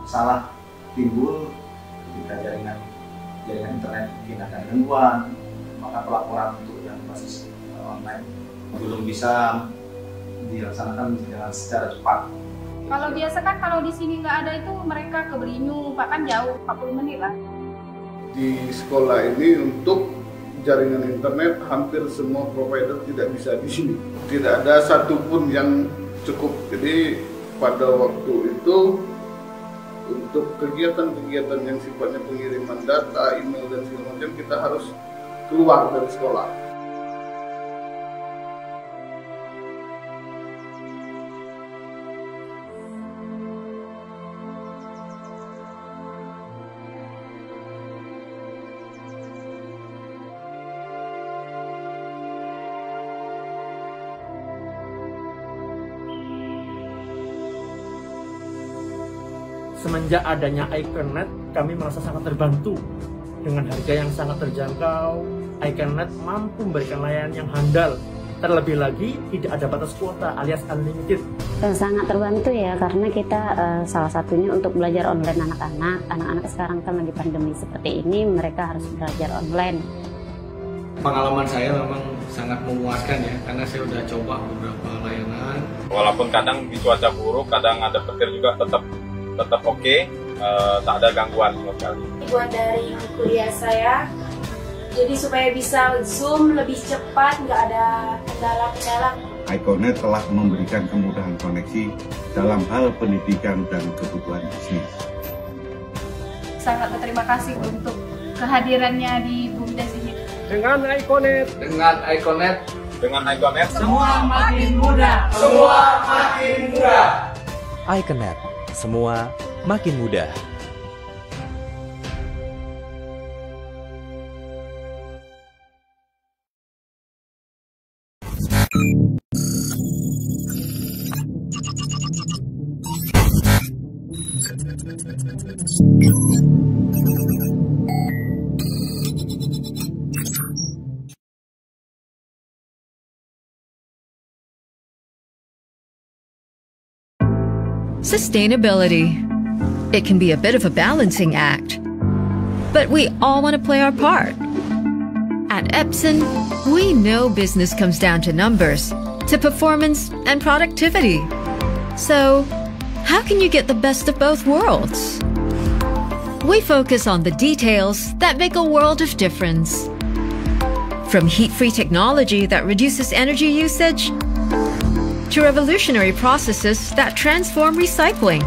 masalah timbul ketika jaringan internet mungkin ada gangguan, maka pelaporan untuk yang basis online belum bisa dilaksanakan dengan secara cepat. Kalau biasa kan kalau di sini nggak ada itu mereka ke Belinyu, Pak, kan jauh 40 menit lah. Di sekolah ini untuk jaringan internet hampir semua provider tidak bisa di sini. Tidak ada satupun yang cukup. Jadi pada waktu itu untuk kegiatan-kegiatan yang sifatnya pengiriman data, email dan segala macam kita harus keluar dari sekolah. Semenjak adanya Iconet, kami merasa sangat terbantu. Dengan harga yang sangat terjangkau, Iconet mampu memberikan layanan yang handal. Terlebih lagi, tidak ada batas kuota alias unlimited. Sangat terbantu ya, karena kita salah satunya untuk belajar online anak-anak. Anak-anak sekarang kan lagi pandemi seperti ini, mereka harus belajar online. Pengalaman saya memang sangat memuaskan ya, karena saya udah coba beberapa layanan. Walaupun kadang di cuaca buruk, kadang ada petir juga tetap oke, tak ada gangguan sama sekali. Buat dari kuliah saya, jadi supaya bisa Zoom lebih cepat, nggak ada kendala-kendala. Iconet telah memberikan kemudahan koneksi dalam hal pendidikan dan kebutuhan bisnis. Sangat berterima kasih untuk kehadirannya di BUMDes ini. Dengan Iconet, semua makin mudah. Iconet, semua makin mudah. Sustainability. It can be a bit of a balancing act, but we all want to play our part. At Epson, we know business comes down to numbers, to performance and productivity. So, how can you get the best of both worlds? We focus on the details that make a world of difference. From heat-free technology that reduces energy usage, to revolutionary processes that transform recycling.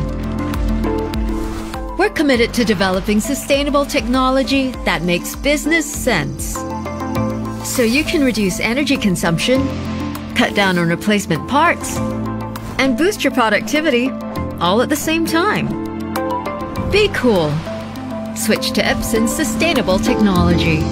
We're committed to developing sustainable technology that makes business sense. So you can reduce energy consumption, cut down on replacement parts, and boost your productivity all at the same time. Be cool. Switch to Epson's sustainable technology.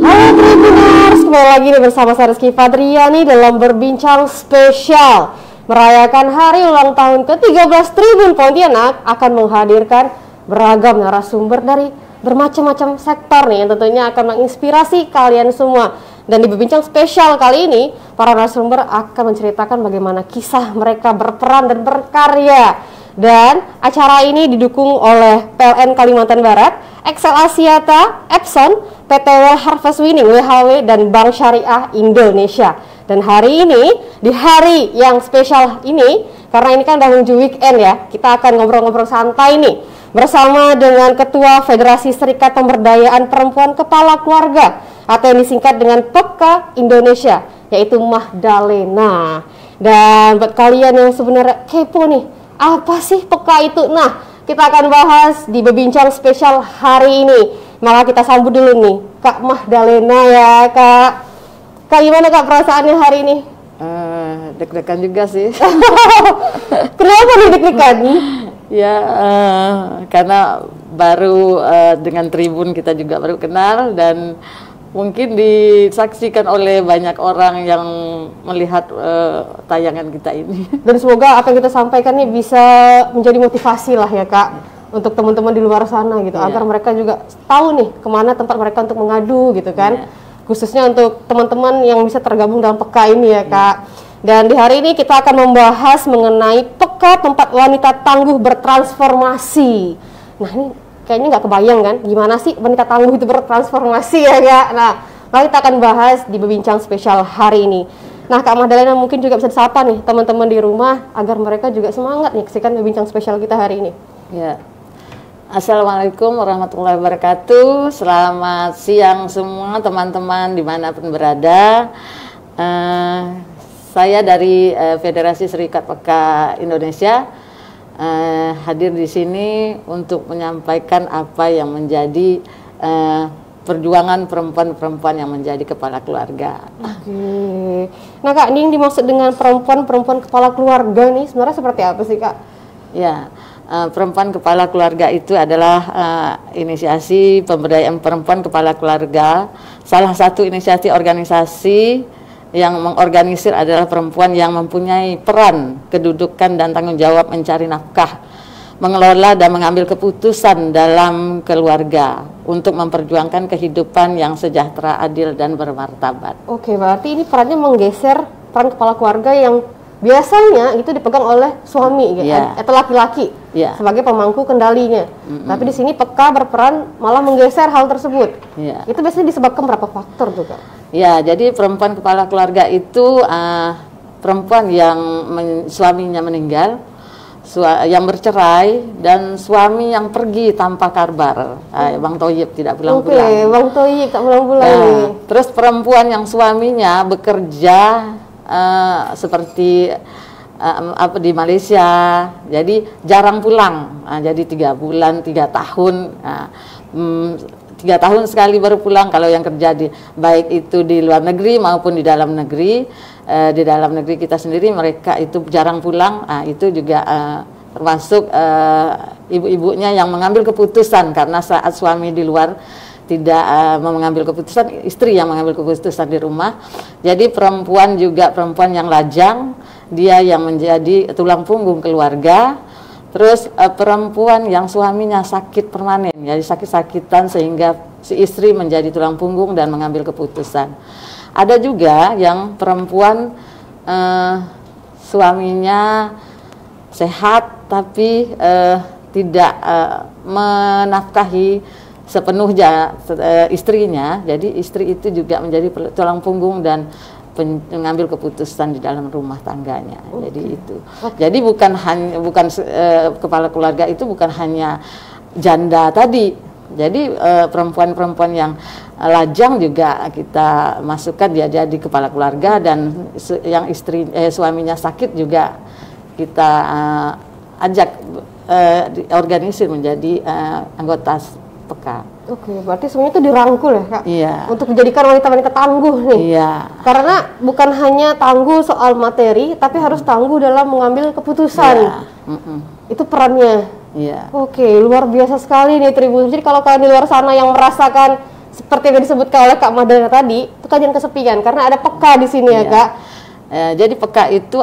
Halo Tribuners, kembali lagi nih bersama saya Rizky Fadriani dalam Berbincang Spesial. Merayakan hari ulang tahun ke-13 Tribun Pontianak akan menghadirkan beragam narasumber dari bermacam-macam sektor nih yang tentunya akan menginspirasi kalian semua. Dan di Berbincang Spesial kali ini, para narasumber akan menceritakan bagaimana kisah mereka berperan dan berkarya. Dan acara ini didukung oleh PLN Kalimantan Barat, Excel Asiata, Epson, PT Well Harvest Winning, WHW, dan Bank Syariah Indonesia. Dan hari ini, di hari yang spesial ini, karena ini kan udah menuju weekend ya, kita akan ngobrol-ngobrol santai nih bersama dengan Ketua Federasi Serikat Pemberdayaan Perempuan Kepala Keluarga atau yang disingkat dengan PEKA Indonesia, yaitu Mahdalena. Dan buat kalian yang sebenarnya kepo nih, apa sih PEKA itu? Nah, kita akan bahas di Berbincang Spesial hari ini. Maka kita sambut dulu nih Kak Mahdalena ya Kak. Kak, gimana Kak perasaannya hari ini? Deg-degan juga sih. Kenapa nih deg-degan? Ya, karena baru dengan Tribun kita juga baru kenal dan mungkin disaksikan oleh banyak orang yang melihat tayangan kita ini. Dan semoga apa yang kita sampaikan ini bisa menjadi motivasi lah ya Kak, untuk teman-teman di luar sana gitu, agar mereka juga tahu nih kemana tempat mereka untuk mengadu gitu kan, khususnya untuk teman-teman yang bisa tergabung dalam PEKA ini ya Kak. Dan di hari ini kita akan membahas mengenai PEKA tempat wanita tangguh bertransformasi. Nah ini kayaknya nggak kebayang kan, gimana sih wanita tangguh itu bertransformasi ya Kak. Nah mari kita akan bahas di Berbincang Spesial hari ini. Nah Kak Magdalena mungkin juga bisa disapa nih teman-teman di rumah agar mereka juga semangat nih menyaksikan Berbincang Spesial kita hari ini. Ya. Assalamualaikum warahmatullahi wabarakatuh. Selamat siang semua teman-teman dimanapun berada. Saya dari Federasi Serikat PEKA Indonesia hadir di sini untuk menyampaikan apa yang menjadi perjuangan perempuan-perempuan yang menjadi kepala keluarga. Oke. Nah Kak, ini yang dimaksud dengan perempuan-perempuan kepala keluarga nih sebenarnya seperti apa sih Kak? Ya. Perempuan kepala keluarga itu adalah inisiasi pemberdayaan perempuan kepala keluarga. Salah satu inisiasi organisasi yang mengorganisir adalah perempuan yang mempunyai peran, kedudukan dan tanggung jawab mencari nafkah, mengelola dan mengambil keputusan dalam keluarga untuk memperjuangkan kehidupan yang sejahtera, adil dan bermartabat. Oke, berarti ini perannya menggeser peran kepala keluarga yang biasanya itu dipegang oleh suami gitu, atau laki-laki sebagai pemangku kendalinya. Tapi di sini PEKA berperan malah menggeser hal tersebut. Itu biasanya disebabkan berapa faktor tuh Kak? Ya, jadi perempuan kepala keluarga itu perempuan yang suaminya meninggal, yang bercerai dan suami yang pergi tanpa kabar. Bang Toyib tidak pulang-pulang. Oke, Bang Toyib tak pulang-pulang. Terus perempuan yang suaminya bekerja seperti di Malaysia, jadi jarang pulang. Jadi 3 bulan, 3 tahun, 3 tahun sekali baru pulang. Kalau yang kerja baik itu di luar negeri maupun di dalam negeri, di dalam negeri kita sendiri mereka itu jarang pulang. Itu juga termasuk ibu-ibunya yang mengambil keputusan karena saat suami di luar tidak mengambil keputusan, istri yang mengambil keputusan di rumah. Jadi perempuan juga perempuan yang lajang, dia yang menjadi tulang punggung keluarga. Terus perempuan yang suaminya sakit permanen, jadi sakit-sakitan sehingga si istri menjadi tulang punggung dan mengambil keputusan. Ada juga yang perempuan suaminya sehat tapi tidak menafkahi sepenuhnya istrinya, jadi istri itu juga menjadi tulang punggung dan mengambil keputusan di dalam rumah tangganya. Jadi itu. Jadi bukan kepala keluarga itu bukan hanya janda tadi. Jadi perempuan-perempuan yang lajang juga kita masukkan dia jadi kepala keluarga, dan yang suaminya sakit juga kita ajak organisir menjadi anggota PEKA. Oke, berarti semuanya itu dirangkul ya Kak? Iya. Untuk menjadikan wanita-wanita tangguh nih. Iya. Karena bukan hanya tangguh soal materi, tapi harus tangguh dalam mengambil keputusan. Iya. Itu perannya. Iya. Oke, luar biasa sekali nih Tribun. Jadi kalau kalian di luar sana yang merasakan seperti yang disebutkan oleh Kak Magdalena tadi, itu kalian kesepian karena ada PEKA di sini ya Kak. Jadi PEKA itu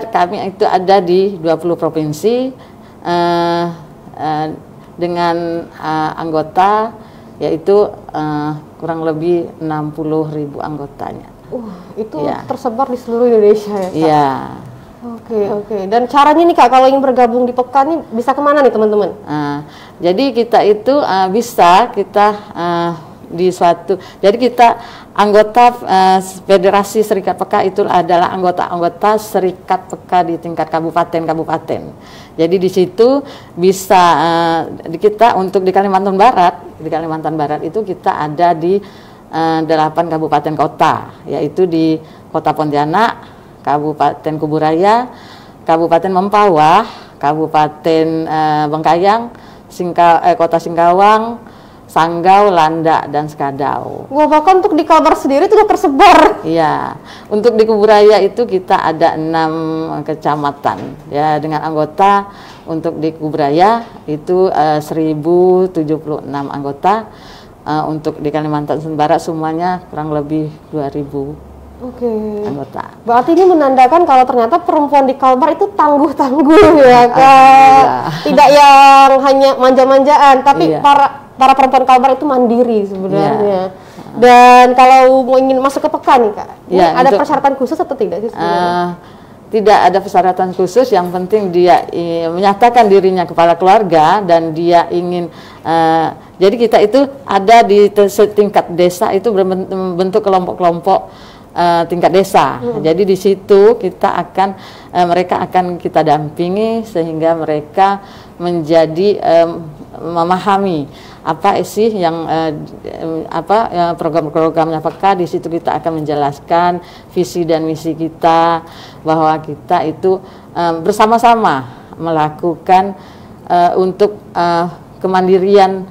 kami itu ada di 20 provinsi. Dengan anggota yaitu kurang lebih 60.000 anggotanya. Itu tersebar di seluruh Indonesia ya Kak? Iya. Oke. Dan caranya nih Kak, kalau ingin bergabung di PEKA nih bisa kemana nih teman-teman? Jadi kita itu jadi kita anggota Federasi Serikat PEKA itu adalah anggota Serikat PEKA di tingkat kabupaten. Jadi di situ bisa kita untuk di Kalimantan Barat itu kita ada di 8 kabupaten kota, yaitu di Kota Pontianak, Kabupaten Kuburaya, Kabupaten Mempawah, Kabupaten Bengkayang, Kota Singkawang, Sanggau, Landak, dan Skadau. Wah, bahkan untuk di Kalbar sendiri itu tersebar. Iya, untuk di Kuburaya itu kita ada 6 kecamatan. Ya, dengan anggota untuk di Kuburaya itu 1076 anggota. Untuk di Kalimantan Barat semuanya kurang lebih 2000 anggota. Berarti ini menandakan kalau ternyata perempuan di Kalbar itu tangguh-tangguh ya Kak. Tidak yang hanya manja-manjaan, tapi para perempuan Kalbar itu mandiri sebenarnya. Dan kalau mau ingin masuk ke PK nih Kak, ada persyaratan khusus atau tidak sih sebenarnya? Tidak ada persyaratan khusus, yang penting dia menyatakan dirinya kepala keluarga dan dia ingin jadi kita itu ada di setingkat desa itu berbentuk kelompok-kelompok tingkat desa. Jadi di situ kita akan mereka akan kita dampingi sehingga mereka menjadi memahami apa sih yang program-programnya PK. Di situ kita akan menjelaskan visi dan misi kita, bahwa kita itu bersama-sama melakukan untuk kemandirian,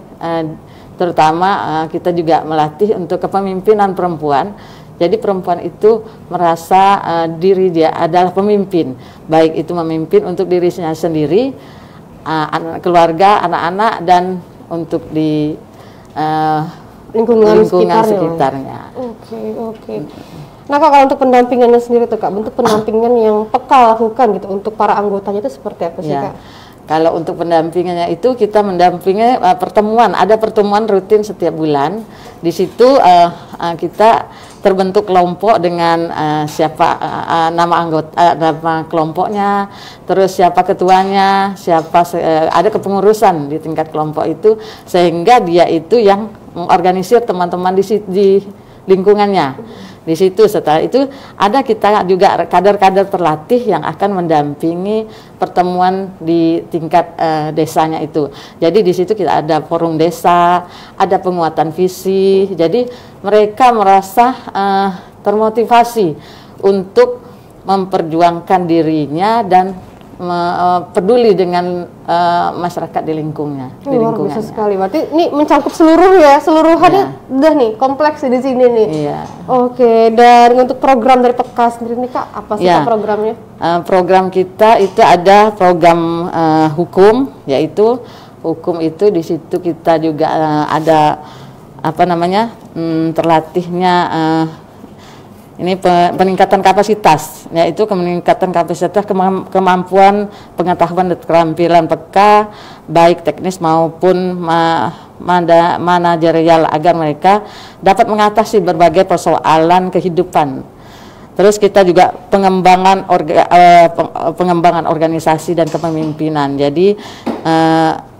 terutama kita juga melatih untuk kepemimpinan perempuan. Jadi perempuan itu merasa diri dia adalah pemimpin, baik itu memimpin untuk dirinya sendiri, keluarga, anak-anak, dan untuk di lingkungan sekitarnya. Oke. Nah Kak, kalau untuk pendampingannya sendiri tuh Kak, bentuk pendampingan yang PK lakukan gitu untuk para anggotanya itu seperti apa sih Kak? Kalau untuk pendampingannya itu kita mendampingi pertemuan, ada pertemuan rutin setiap bulan. Di situ kita terbentuk kelompok dengan siapa nama anggota, nama kelompoknya, terus siapa ketuanya, siapa ada kepengurusan di tingkat kelompok itu, sehingga dia itu yang mengorganisir teman-teman di lingkungannya. Di situ setelah itu ada kita juga kader-kader terlatih yang akan mendampingi pertemuan di tingkat desanya itu. Jadi di situ kita ada forum desa, ada penguatan visi. Jadi mereka merasa termotivasi untuk memperjuangkan dirinya dan peduli dengan masyarakat di lingkungannya. Luar biasa sekali. Berarti ini mencakup seluruhannya udah nih kompleks di sini nih. Oke, dan untuk program dari PK sendiri nih Kak, apa sih Kak programnya? Program kita itu ada program hukum, yaitu hukum itu di situ kita juga ada terlatihnya ini peningkatan kapasitas, yaitu peningkatan kapasitas kemampuan pengetahuan dan keterampilan PK, baik teknis maupun manajerial, agar mereka dapat mengatasi berbagai persoalan kehidupan. Terus kita juga pengembangan organisasi dan kepemimpinan. Jadi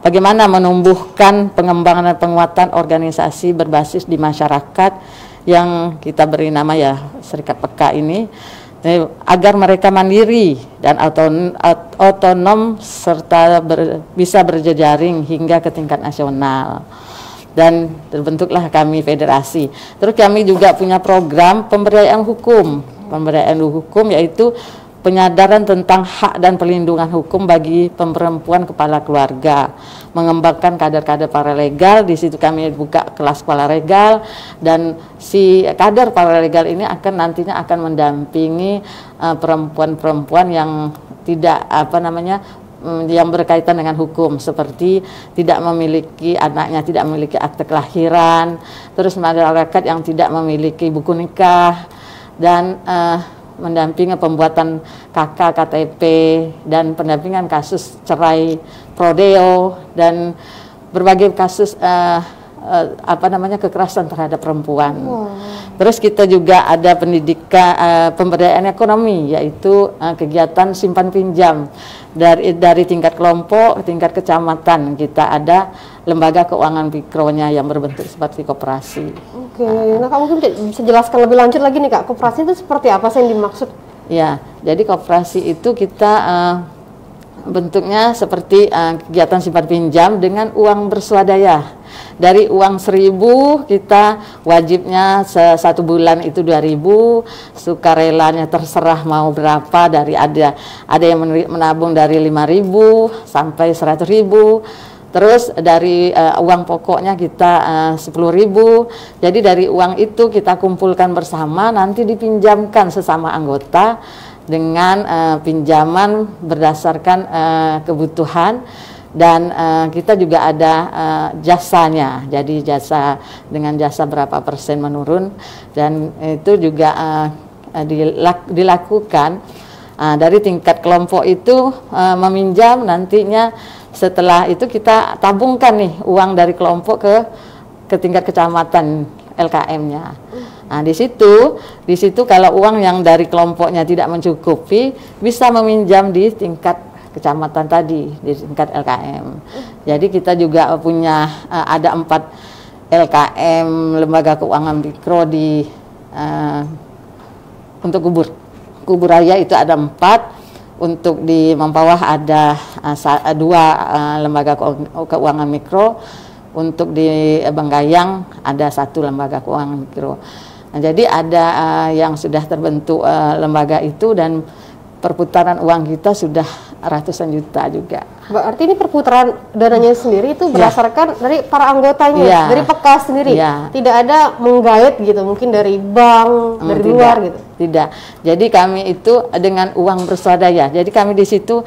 bagaimana menumbuhkan pengembangan dan penguatan organisasi berbasis di masyarakat yang kita beri nama Serikat PK ini, agar mereka mandiri dan otonom serta bisa berjejaring hingga ke tingkat nasional. Dan terbentuklah kami federasi. Terus kami juga punya program pemberdayaan hukum, yaitu penyadaran tentang hak dan perlindungan hukum bagi perempuan kepala keluarga, mengembangkan kader-kader paralegal. Di situ kami buka kelas paralegal, dan si kader paralegal ini nantinya akan mendampingi perempuan-perempuan yang tidak yang berkaitan dengan hukum, seperti tidak memiliki anaknya, tidak memiliki akte kelahiran, terus masyarakat yang tidak memiliki buku nikah, dan mendampingi pembuatan KK, KTP, dan pendampingan kasus cerai, prodeo, dan berbagai kasus kekerasan terhadap perempuan. Terus kita juga ada pendidikan pemberdayaan ekonomi, yaitu kegiatan simpan pinjam dari tingkat kelompok, tingkat kecamatan. Kita ada lembaga keuangan mikronya yang berbentuk seperti koperasi. Oke, nah Kak mungkin bisa jelaskan lebih lanjut lagi nih Kak, koperasi itu seperti apa sih yang dimaksud? Ya, jadi koperasi itu kita bentuknya seperti kegiatan simpan pinjam dengan uang berswadaya. Dari uang 1.000 kita wajibnya satu bulan itu 2.000, sukarelanya terserah mau berapa, dari ada yang menabung dari 5.000 sampai 100.000. Terus dari uang pokoknya kita 10.000. Jadi dari uang itu kita kumpulkan bersama, nanti dipinjamkan sesama anggota dengan pinjaman berdasarkan kebutuhan. Dan kita juga ada jasanya, jadi dengan jasa berapa persen menurun, dan itu juga dilakukan dari tingkat kelompok itu meminjam, nantinya setelah itu kita tabungkan nih uang dari kelompok ke tingkat kecamatan LKM-nya. Nah, di situ kalau uang yang dari kelompoknya tidak mencukupi, bisa meminjam di tingkat kecamatan tadi, di tingkat LKM. Jadi kita juga punya ada 4 LKM lembaga keuangan mikro di untuk kubur raya itu ada 4, untuk di Mempawah ada 2 lembaga keuangan mikro, untuk di Bengkayang ada 1 lembaga keuangan mikro. Nah, jadi ada yang sudah terbentuk lembaga itu, dan perputaran uang kita sudah ratusan juta juga. Berarti ini perputaran dananya sendiri itu berdasarkan dari para anggotanya, dari PK sendiri. Tidak ada menggait gitu, mungkin dari bank, dari luar gitu. Tidak. Jadi kami itu dengan uang berswadaya. Jadi kami di situ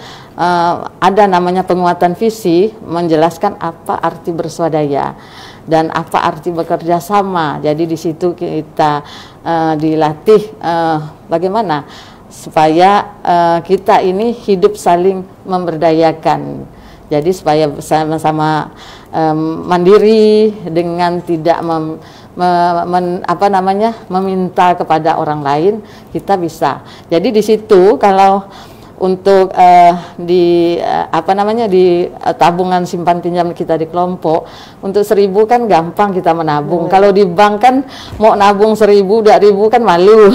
ada namanya penguatan visi, menjelaskan apa arti berswadaya dan apa arti bekerja sama. Jadi di situ kita dilatih bagaimana supaya kita ini hidup saling memberdayakan. Jadi supaya sama-sama mandiri dengan tidak meminta kepada orang lain, kita bisa. Jadi di situ kalau untuk di tabungan simpan pinjam kita di kelompok, untuk 1.000 kan gampang kita menabung. Kalau di bank kan mau nabung 1.000, 2.000 kan malu.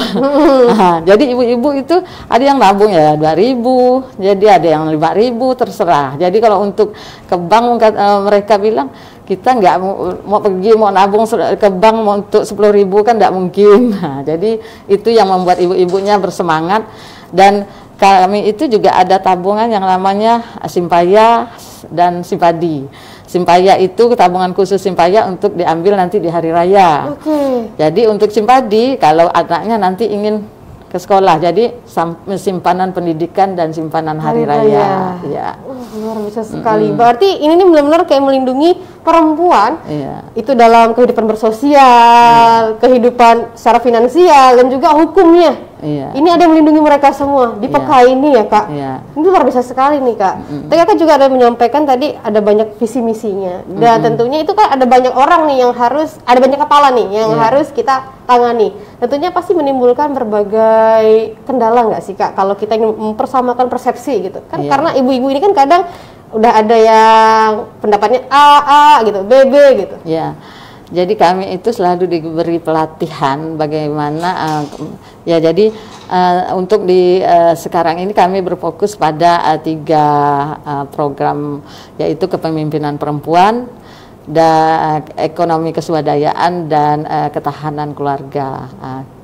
Nah, jadi ibu-ibu itu ada yang nabung ya 2.000, jadi ada yang 5.000, terserah. Jadi kalau untuk ke bank mereka bilang kita nggak mau pergi mau nabung ke bank untuk 10.000 kan nggak mungkin. Nah, jadi itu yang membuat ibu-ibunya bersemangat. Dan kami itu juga ada tabungan yang namanya Simpaya dan Simpadi. Simpaya itu tabungan khusus Simpaya untuk diambil nanti di hari raya. Jadi untuk Simpadi kalau anaknya nanti ingin ke sekolah, jadi simpanan pendidikan dan simpanan hari raya. Ya. Luar biasa sekali. Berarti ini nih benar-benar kayak melindungi perempuan itu dalam kehidupan bersosial, kehidupan secara finansial, dan juga hukumnya. Ini ada yang melindungi mereka semua di PK ini ya Kak. Ini luar biasa sekali nih Kak. Tadi Kak juga ada menyampaikan tadi ada banyak visi misinya, dan tentunya itu kan ada banyak orang nih yang harus, ada banyak kepala nih yang harus kita tangani. Tentunya pasti menimbulkan berbagai kendala nggak sih Kak kalau kita ingin mempersamakan persepsi gitu kan, karena ibu-ibu ini kan kadang udah ada yang pendapatnya A gitu, B gitu. Jadi kami itu selalu diberi pelatihan bagaimana jadi untuk di sekarang ini kami berfokus pada 3 program, yaitu kepemimpinan perempuan, dan ekonomi keswadayaan, dan ketahanan keluarga,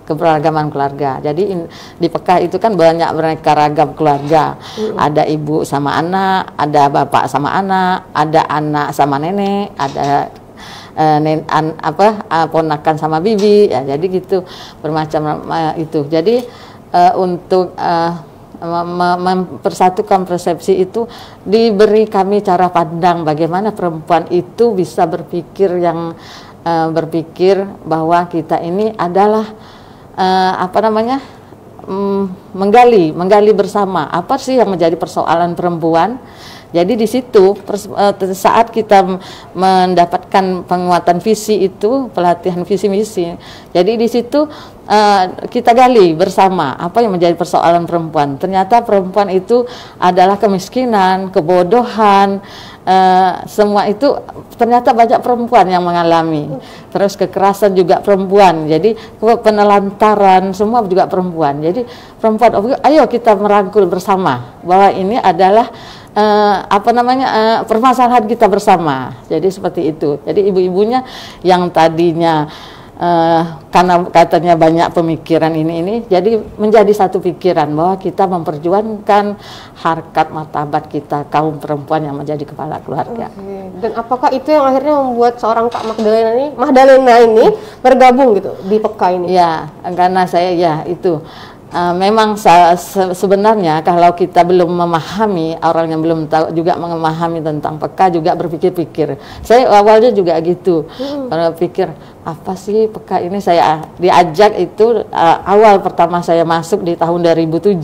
keberagaman keluarga. Jadi di PK itu kan banyak mereka ragam keluarga. Ada ibu sama anak, ada bapak sama anak, ada anak sama nenek, ada ponakan sama bibi, ya jadi gitu bermacam itu. Jadi untuk mempersatukan persepsi itu diberi kami cara pandang bagaimana perempuan itu bisa berpikir berpikir bahwa kita ini adalah menggali bersama apa sih yang menjadi persoalan perempuan. Jadi di situ saat kita mendapatkan penguatan visi itu, pelatihan visi misi, jadi di situ kita gali bersama apa yang menjadi persoalan perempuan. Ternyata perempuan itu adalah kemiskinan, kebodohan, semua itu ternyata banyak perempuan yang mengalami. Terus kekerasan juga perempuan, jadi penelantaran semua juga perempuan. Jadi perempuan, ayo kita merangkul bersama bahwa ini adalah permasalahan kita bersama. Jadi seperti itu. Jadi ibu-ibunya yang tadinya karena katanya banyak pemikiran ini, jadi menjadi satu pikiran bahwa kita memperjuangkan harkat martabat kita kaum perempuan yang menjadi kepala keluarga. Dan apakah itu yang akhirnya membuat seorang Kak Magdalena ini bergabung gitu di PK ini? Ya, karena saya itu memang sebenarnya kalau kita belum memahami, orang yang belum tahu juga memahami tentang peka juga berpikir-pikir. Saya awalnya juga gitu, pikir apa sih peka ini. Saya diajak itu awal pertama saya masuk di tahun 2007,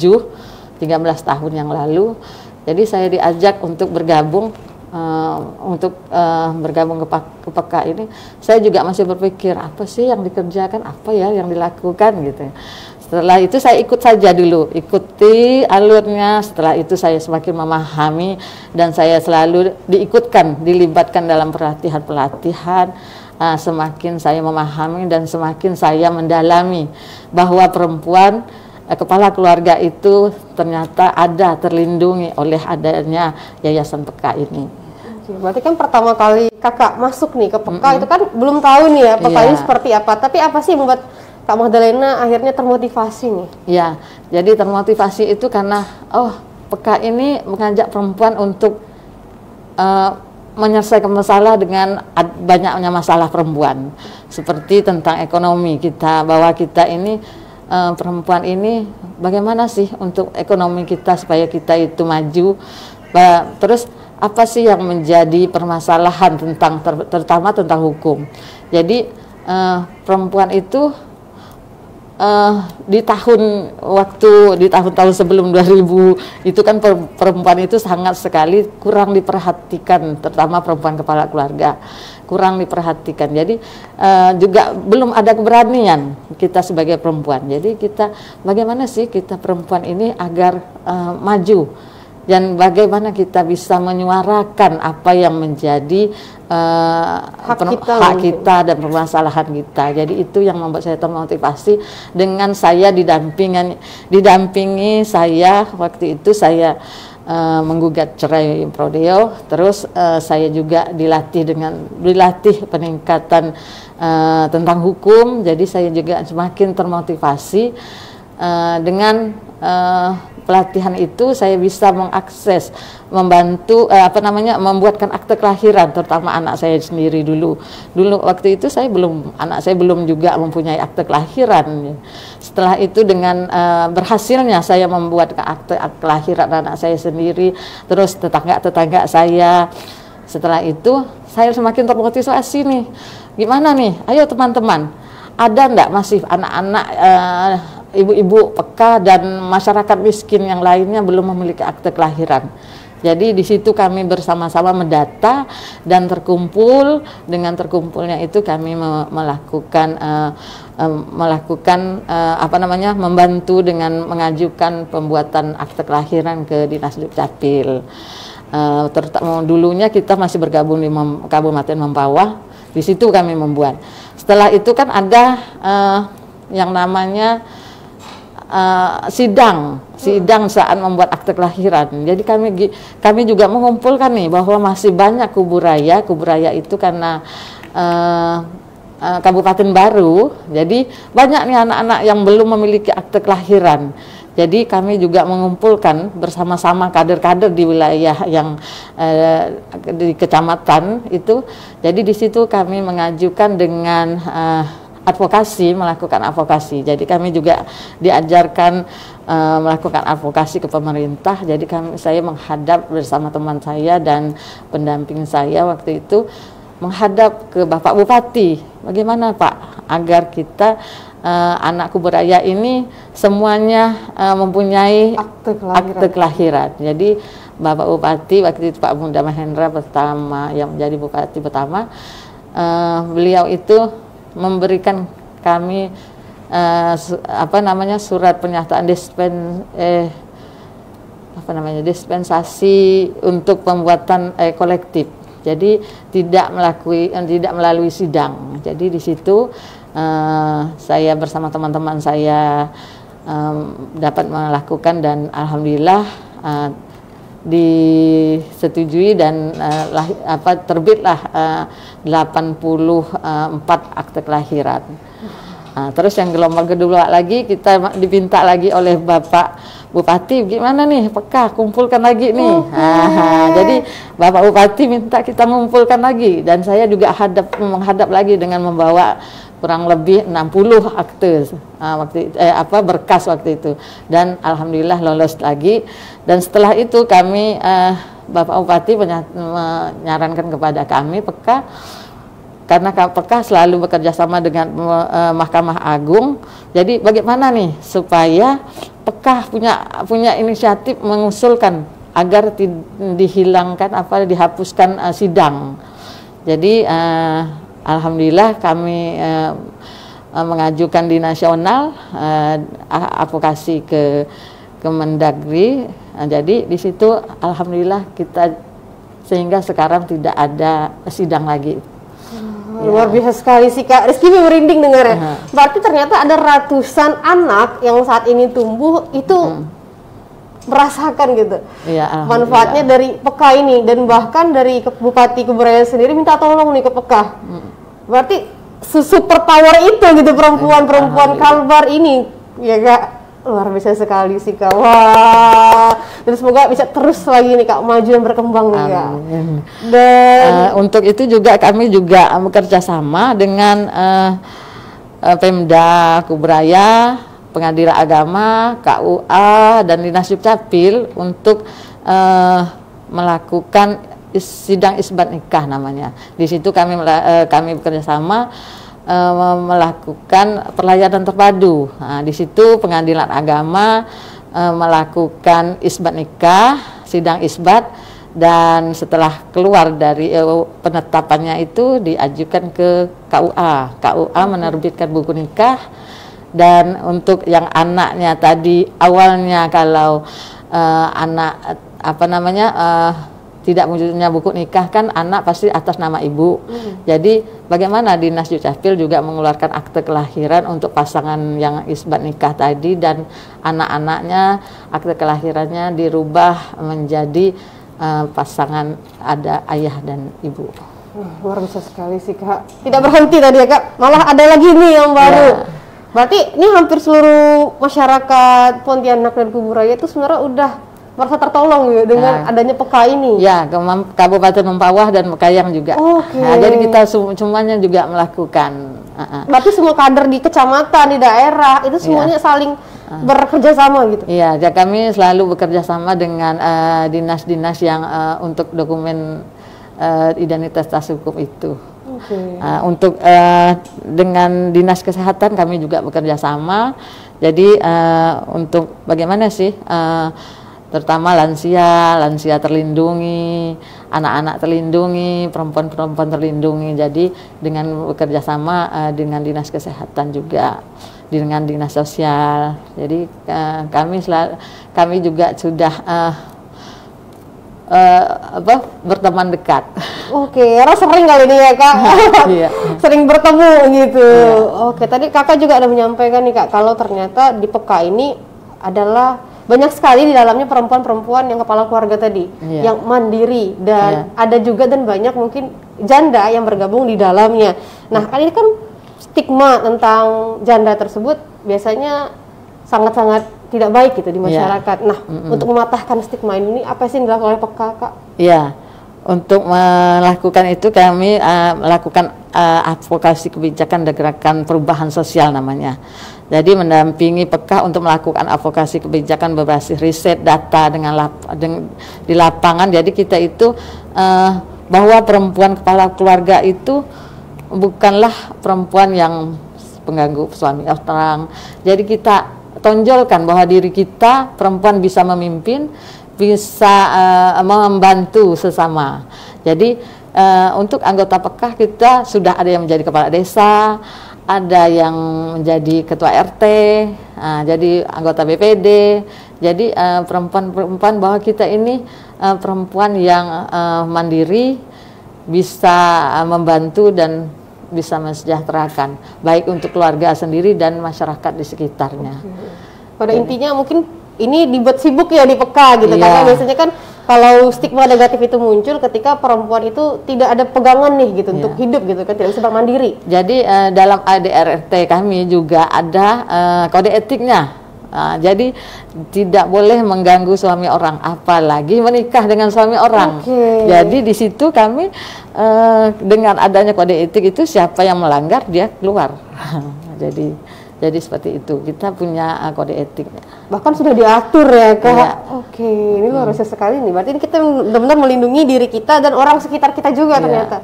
13 tahun yang lalu. Jadi saya diajak untuk bergabung ke peka ini. Saya juga masih berpikir apa sih yang dikerjakan, apa ya yang dilakukan gitu. Setelah itu saya ikut saja dulu, ikuti alurnya. Setelah itu saya semakin memahami dan saya selalu dilibatkan dalam pelatihan-pelatihan. Semakin saya memahami dan semakin saya mendalami bahwa perempuan kepala keluarga itu ternyata ada terlindungi oleh adanya Yayasan Peka ini. Berarti kan pertama kali kakak masuk nih ke Peka itu kan belum tahu nih ya Peka ini seperti apa. Tapi apa sih yang membuat Kak Magdalena akhirnya termotivasi nih? Ya, jadi termotivasi itu karena Peka ini mengajak perempuan untuk menyelesaikan masalah dengan banyaknya masalah perempuan, seperti tentang ekonomi kita, bahwa kita ini perempuan ini bagaimana sih untuk ekonomi kita supaya kita itu maju, terus apa sih yang menjadi permasalahan terutama tentang hukum. Jadi perempuan itu di tahun-tahun sebelum 2000 itu kan perempuan itu sangat sekali kurang diperhatikan, terutama perempuan kepala keluarga kurang diperhatikan. Jadi juga belum ada keberanian kita sebagai perempuan. Jadi kita bagaimana sih kita perempuan ini agar maju, dan bagaimana kita bisa menyuarakan apa yang menjadi hak kita dan permasalahan kita. Jadi itu yang membuat saya termotivasi dengan saya didampingi saya waktu itu saya menggugat cerai prodeo, terus saya juga dilatih peningkatan tentang hukum. Jadi saya juga semakin termotivasi dengan pelatihan itu. Saya bisa mengakses, membantu membuatkan akte kelahiran, terutama anak saya sendiri dulu waktu itu anak saya belum juga mempunyai akte kelahiran. Setelah itu dengan berhasilnya saya membuat akte kelahiran anak saya sendiri, terus tetangga saya. Setelah itu saya semakin termotivasi nih, gimana nih, ayo teman-teman, ada enggak masih anak-anak ibu-ibu peka dan masyarakat miskin yang lainnya belum memiliki akte kelahiran. Jadi di situ kami bersama-sama mendata dan dengan terkumpulnya itu kami membantu dengan mengajukan pembuatan akte kelahiran ke Dinas Dukcapil. Terutama dulunya kita masih bergabung di Kabupaten Mempawah. Di situ kami membuat. Setelah itu kan ada yang namanya sidang saat membuat akte kelahiran. Jadi kami juga mengumpulkan nih bahwa masih banyak kuburaya itu karena kabupaten baru. Jadi banyak nih anak-anak yang belum memiliki akte kelahiran. Jadi kami juga mengumpulkan bersama-sama kader-kader di wilayah yang di kecamatan itu. Jadi di situ kami mengajukan dengan melakukan advokasi. Jadi kami juga diajarkan melakukan advokasi ke pemerintah. Jadi saya menghadap bersama teman saya dan pendamping saya waktu itu menghadap ke Bapak Bupati. Bagaimana Pak agar kita anak kuburaya ini semuanya mempunyai akte kelahiran. Jadi Bapak Bupati waktu itu Pak Muda Mahendra pertama yang menjadi Bupati pertama, beliau itu memberikan kami surat pernyataan dispensasi untuk pembuatan kolektif. Jadi tidak melalui sidang. Jadi di situ saya bersama teman-teman saya dapat melakukan dan alhamdulillah disetujui dan terbitlah 84 akte kelahiran. Terus yang gelombang kedua lagi kita diminta lagi oleh Bapak Bupati gimana nih peka kumpulkan lagi nih. Jadi Bapak Bupati minta kita mengumpulkan lagi, dan saya juga menghadap lagi dengan membawa kurang lebih 60 akte berkas waktu itu, dan alhamdulillah lolos lagi. Dan setelah itu kami Bapak Bupati menyarankan kepada kami Peka, karena Peka selalu bekerja sama dengan Mahkamah Agung. Jadi bagaimana nih supaya Peka punya inisiatif mengusulkan agar dihilangkan dihapuskan sidang. Jadi alhamdulillah kami mengajukan di nasional advokasi ke Kemendagri. Jadi di situ alhamdulillah kita sehingga sekarang tidak ada sidang lagi. Luar biasa sekali sih Kak. Rizky merinding dengarnya. Berarti ternyata ada ratusan anak yang saat ini tumbuh itu merasakan gitu manfaatnya dari Peka ini, dan bahkan dari Bupati Keberayaan sendiri minta tolong nih ke Peka. Berarti super power itu gitu perempuan-perempuan Kalbar ini ya Kak. Luar biasa sekali sih Kak. Wah, dan semoga bisa terus lagi nih Kak maju dan berkembang nih Kak. Dan untuk itu juga kami juga bekerja sama dengan Pemda Kubraya, Pengadilan Agama, KUA, dan Dinas Dukcapil untuk melakukan sidang isbat nikah namanya. Di situ kami bekerja sama melakukan pelayanan terpadu. Nah, di situ Pengadilan Agama melakukan isbat nikah, sidang isbat, dan setelah keluar dari penetapannya itu diajukan ke KUA. KUA menerbitkan buku nikah. Dan untuk yang anaknya tadi awalnya kalau anak tidak punya buku nikah kan anak pasti atas nama ibu. Jadi bagaimana Dinas Dukcapil juga mengeluarkan akte kelahiran untuk pasangan yang isbat nikah tadi, dan anak-anaknya akte kelahirannya dirubah menjadi pasangan ada ayah dan ibu. Luar biasa sekali sih Kak. Tidak berhenti tadi ya Kak, malah ada lagi nih yang baru. Berarti ini hampir seluruh masyarakat Pontianak dan Kuburaya itu sebenarnya udah merasa tertolong ya dengan adanya Peka ini. Ya, Kabupaten Mempawah dan Mekayang juga. Nah, jadi kita semuanya juga melakukan. Berarti semua kader di kecamatan, di daerah itu semuanya saling bekerja sama gitu. Iya, ya kami selalu bekerja sama dengan dinas-dinas yang untuk dokumen identitas tas hukum itu. Untuk dengan Dinas Kesehatan kami juga bekerja sama. Jadi untuk bagaimana sih terutama lansia terlindungi, anak-anak terlindungi, perempuan-perempuan terlindungi. Jadi dengan bekerja sama dengan Dinas Kesehatan juga, dengan Dinas Sosial. Jadi kami juga sudah berteman dekat. Karena sering kali ini ya Kak. Sering bertemu gitu. Tadi Kakak juga ada menyampaikan nih Kak, kalau ternyata di Peka ini adalah banyak sekali di dalamnya perempuan-perempuan yang kepala keluarga tadi, yang mandiri, dan ada juga dan banyak mungkin janda yang bergabung di dalamnya. Nah, kan ini kan stigma tentang janda tersebut biasanya sangat-sangat tidak baik gitu di masyarakat. Nah, untuk mematahkan stigma ini apa sih yang dilakukan oleh Peka Kak? Untuk melakukan itu kami melakukan advokasi kebijakan dan gerakan perubahan sosial namanya. Jadi mendampingi Peka untuk melakukan advokasi kebijakan berbasis riset data di lapangan. Jadi kita itu bahwa perempuan kepala keluarga itu bukanlah perempuan yang pengganggu suami orang. Jadi kita tonjolkan bahwa diri kita perempuan bisa memimpin, bisa membantu sesama. Jadi untuk anggota Peka kita sudah ada yang menjadi kepala desa, ada yang menjadi ketua RT, jadi anggota BPD. Jadi perempuan-perempuan bahwa kita ini perempuan yang mandiri, bisa membantu dan bisa mensejahterakan baik untuk keluarga sendiri dan masyarakat di sekitarnya. Pada intinya mungkin ini dibuat sibuk ya di Peka gitu, karena biasanya kan kalau stigma negatif itu muncul ketika perempuan itu tidak ada pegangan nih gitu untuk hidup gitu kan, tidak bisa bermandiri. Jadi dalam ADRT kami juga ada kode etiknya. Jadi tidak boleh mengganggu suami orang, apalagi menikah dengan suami orang. Jadi di situ kami dengan adanya kode etik itu siapa yang melanggar dia keluar. Jadi seperti itu, kita punya kode etik. Bahkan sudah diatur ya Kak. Oke, ini luar biasa sekali nih. Berarti ini kita benar-benar melindungi diri kita dan orang sekitar kita juga ternyata.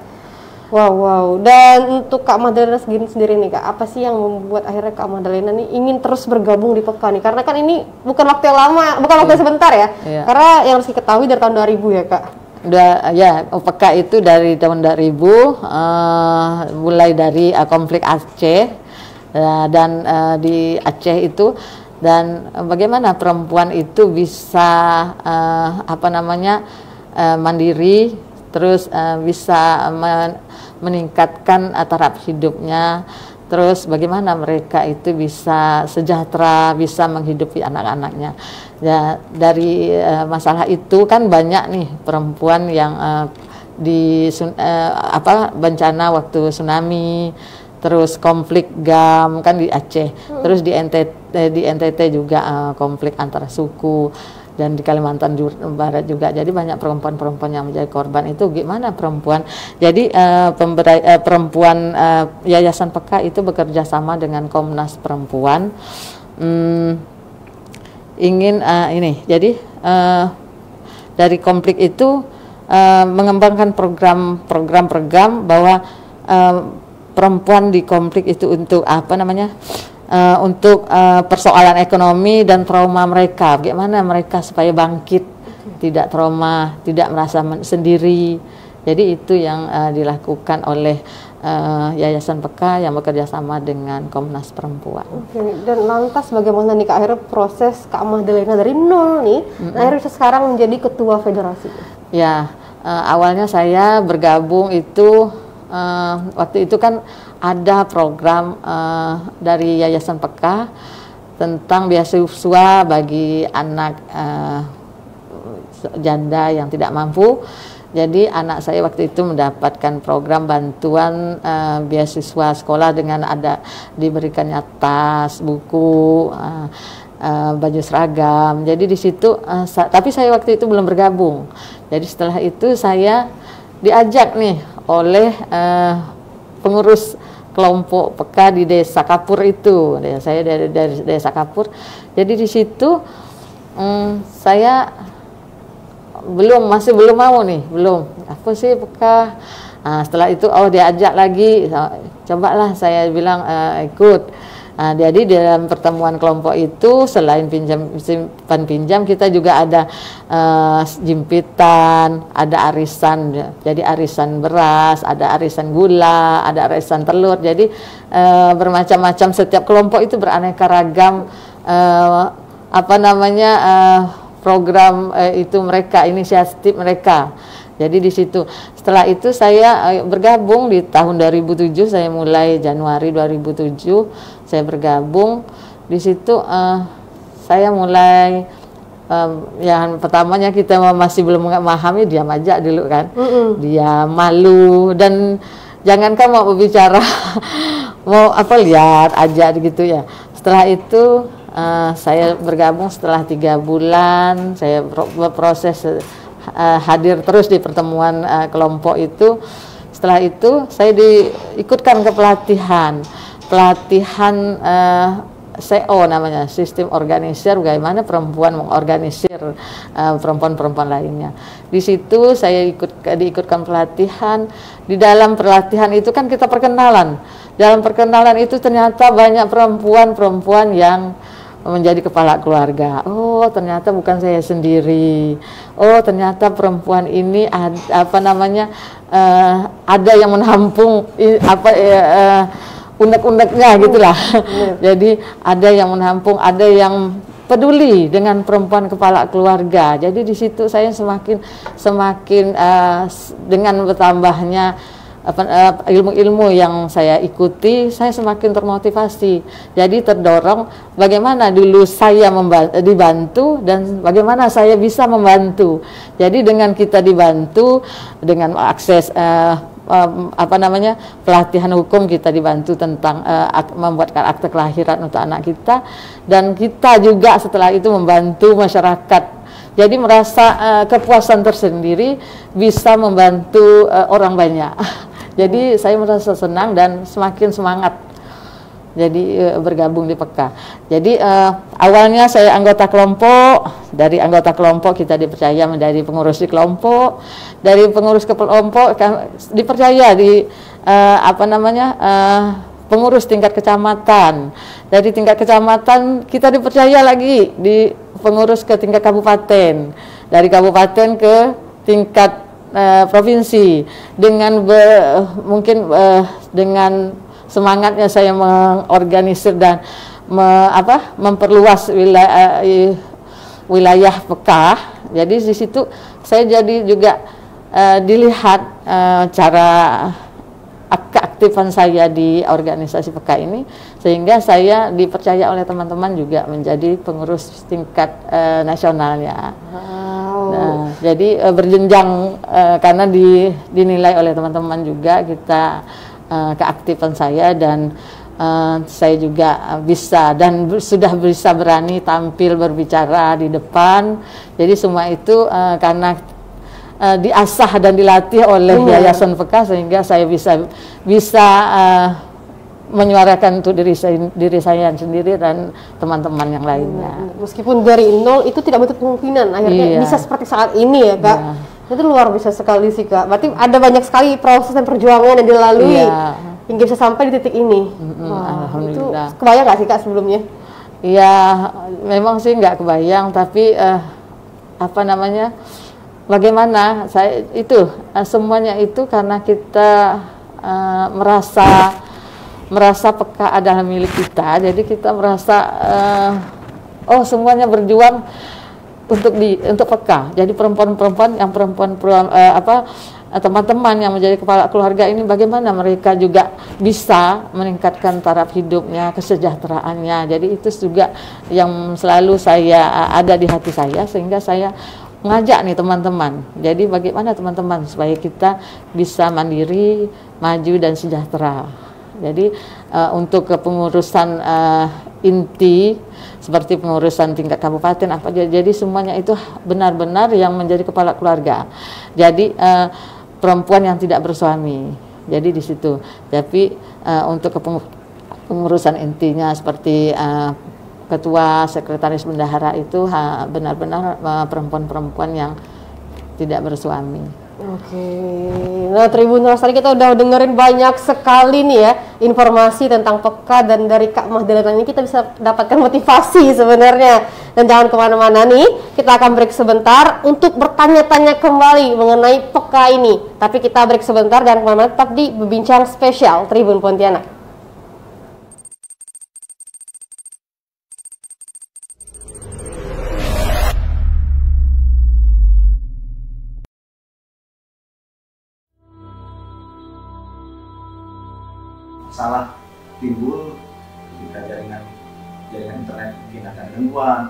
Wow. Dan untuk Kak Madalena sendiri nih Kak, apa sih yang membuat akhirnya Kak Madalena nih ingin terus bergabung di PEKA nih? Karena kan ini bukan waktu yang lama, bukan waktu yang sebentar ya. Karena yang harus diketahui dari tahun 2000 ya Kak. PEKA itu dari tahun 2000, mulai dari konflik Aceh. Dan di Aceh itu, dan bagaimana perempuan itu bisa mandiri, terus bisa meningkatkan taraf hidupnya, terus bagaimana mereka itu bisa sejahtera, bisa menghidupi anak-anaknya. Dari masalah itu kan banyak nih perempuan yang bencana waktu tsunami, terus konflik GAM kan di Aceh, terus di NTT juga konflik antara suku, dan di Kalimantan Barat juga. Jadi banyak perempuan-perempuan yang menjadi korban. Itu gimana perempuan? Jadi perempuan Yayasan PEKA itu bekerja sama dengan Komnas Perempuan, ingin jadi dari konflik itu mengembangkan program bahwa perempuan di konflik itu untuk untuk persoalan ekonomi dan trauma mereka, bagaimana mereka supaya bangkit, tidak trauma, tidak merasa sendiri. Jadi itu yang dilakukan oleh Yayasan PEKA yang bekerja sama dengan Komnas Perempuan. Dan lantas bagaimana nih Kak akhirnya proses Kak Madalena dari nol nih, akhirnya sekarang menjadi ketua federasi? Awalnya saya bergabung itu waktu itu kan ada program dari Yayasan PEKA tentang beasiswa bagi anak janda yang tidak mampu. Jadi anak saya waktu itu mendapatkan program bantuan beasiswa sekolah dengan ada diberikannya tas, buku, baju seragam. Jadi di situ, tapi saya waktu itu belum bergabung. Jadi setelah itu saya diajak nih oleh pengurus kelompok PEKA di Desa Kapur itu. Saya dari Desa Kapur. Jadi di situ saya masih belum mau nih, apa sih PEKA. Setelah itu diajak lagi, cobalah saya bilang ikut. Jadi dalam pertemuan kelompok itu selain simpan pinjam, kita juga ada jimpitan, ada arisan. Jadi arisan beras, ada arisan gula, ada arisan telur. Jadi bermacam-macam, setiap kelompok itu beraneka ragam program itu mereka, inisiatif mereka. Jadi di situ. Setelah itu saya bergabung di tahun 2007, saya mulai Januari 2007 saya bergabung. Di situ saya mulai yang pertamanya kita masih belum memahami, diam aja dulu kan. Dia malu dan jangankan mau berbicara mau lihat aja gitu ya. Setelah itu saya bergabung setelah 3 bulan, saya berproses hadir terus di pertemuan kelompok itu. Setelah itu saya diikutkan ke pelatihan SEO namanya, sistem organisir, bagaimana perempuan mengorganisir perempuan-perempuan lainnya. Di situ saya diikutkan pelatihan. Di dalam pelatihan itu kan kita perkenalan. Dalam perkenalan itu ternyata banyak perempuan-perempuan yang menjadi kepala keluarga. Oh, ternyata bukan saya sendiri. Oh, ternyata perempuan ini ada yang menampung unek-uneknya gitulah. Jadi ada yang menampung, ada yang peduli dengan perempuan kepala keluarga. Jadi di situ saya semakin dengan bertambahnya ilmu-ilmu yang saya ikuti, saya semakin termotivasi. Jadi terdorong bagaimana dulu saya dibantu dan bagaimana saya bisa membantu. Jadi dengan kita dibantu dengan akses pelatihan hukum, kita dibantu tentang membuatkan akte kelahiran untuk anak kita, dan kita juga setelah itu membantu masyarakat. Jadi merasa kepuasan tersendiri bisa membantu orang banyak. Jadi saya merasa senang dan semakin semangat jadi bergabung di PEKA. Jadi awalnya saya anggota kelompok, dari anggota kelompok kita dipercaya menjadi pengurus di kelompok, dari pengurus ke kelompok dipercaya di pengurus tingkat kecamatan, dari tingkat kecamatan kita dipercaya lagi di pengurus ke tingkat kabupaten, dari kabupaten ke tingkat provinsi. Dengan dengan semangatnya saya mengorganisir dan memperluas wilayah PEKA. Jadi di situ saya jadi juga dilihat cara keaktifan saya di organisasi PEKA ini, sehingga saya dipercaya oleh teman-teman juga menjadi pengurus tingkat nasionalnya. Nah, jadi berjenjang karena dinilai oleh teman-teman juga kita keaktifan saya, dan saya juga bisa dan sudah bisa berani tampil berbicara di depan. Jadi semua itu karena diasah dan dilatih oleh Yayasan PEKA, sehingga saya bisa menyuarakan untuk diri saya sendiri dan teman-teman yang lainnya. Meskipun dari nol itu tidak menutup kemungkinan akhirnya bisa seperti saat ini ya Kak. Itu luar biasa sekali sih Kak. Berarti ada banyak sekali proses dan perjuangan yang dilalui hingga bisa sampai di titik ini. Alhamdulillah. Itu kebayang nggak sih Kak sebelumnya? Iya, memang sih nggak kebayang, tapi bagaimana saya itu semuanya itu karena kita merasa PEKA adalah milik kita. Jadi kita merasa semuanya berjuang untuk PEKA. Jadi perempuan-perempuan yang teman-teman yang menjadi kepala keluarga ini, bagaimana mereka juga bisa meningkatkan taraf hidupnya, kesejahteraannya. Jadi itu juga yang selalu saya ada di hati saya, sehingga saya mengajak nih teman-teman. Jadi bagaimana teman-teman supaya kita bisa mandiri, maju dan sejahtera. Jadi untuk kepengurusan inti seperti pengurusan tingkat kabupaten jadi semuanya itu benar-benar yang menjadi kepala keluarga. Jadi perempuan yang tidak bersuami. Jadi di situ. Tapi untuk kepengurusan intinya seperti ketua, sekretaris bendahara itu benar-benar perempuan-perempuan yang tidak bersuami. Oke, nah Tribuners, tadi kita udah dengerin banyak sekali nih ya informasi tentang PEKA, dan dari Kak Mahdalena ini kita bisa dapatkan motivasi sebenarnya. Dan jangan kemana-mana nih, kita akan break sebentar untuk bertanya-tanya kembali mengenai PEKA ini. Tapi kita break sebentar, jangan kemana-mana, tetap di Berbincang Spesial Tribun Pontianak. Salah timbul ketika jaringan internet mungkin ada gangguan,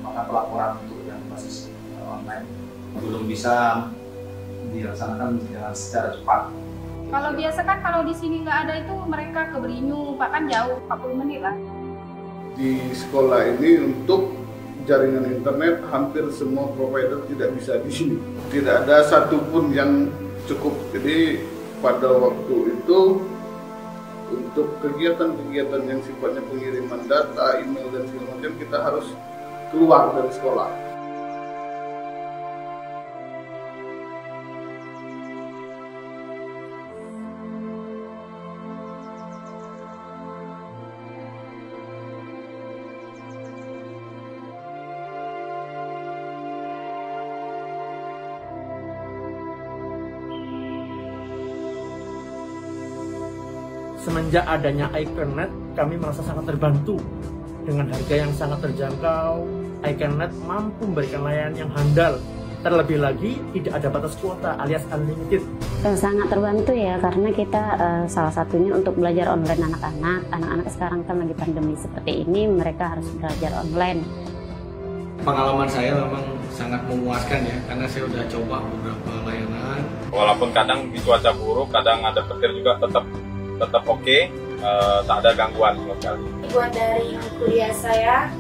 maka pelaporan untuk yang basis online belum bisa dilaksanakan dengan secara cepat. Kalau biasa kan kalau di sini nggak ada itu mereka ke Berinyu, Pak, kan jauh 40 menit lah. Di sekolah ini untuk jaringan internet hampir semua provider tidak bisa di sini. Tidak ada satupun yang cukup. Jadi pada waktu itu untuk kegiatan-kegiatan yang sifatnya pengiriman data, email dan segala macam, kita harus keluar dari sekolah. Semenjak adanya iCareNet, kami merasa sangat terbantu. Dengan harga yang sangat terjangkau, iCareNet mampu memberikan layanan yang handal. Terlebih lagi, tidak ada batas kuota alias unlimited. Sangat terbantu ya, karena kita salah satunya untuk belajar online anak-anak. Anak-anak sekarang kan lagi pandemi seperti ini, mereka harus belajar online. pengalaman saya memang sangat memuaskan ya, karena saya udah coba beberapa layanan. Walaupun kadang di cuaca buruk, kadang ada petir juga tetap oke, tak ada gangguan sama sekali. Buat dari kuliah saya,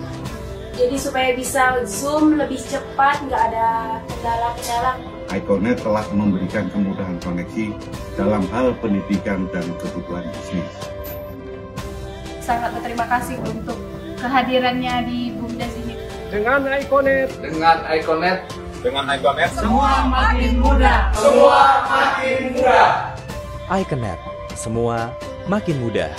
jadi supaya bisa Zoom lebih cepat, nggak ada kendala-kendala. iConnect telah memberikan kemudahan koneksi dalam hal pendidikan dan kebutuhan bisnis. Sangat berterima kasih untuk kehadirannya di BUMDes ini. Dengan iConnect, semua makin mudah. iConnect, semua makin mudah.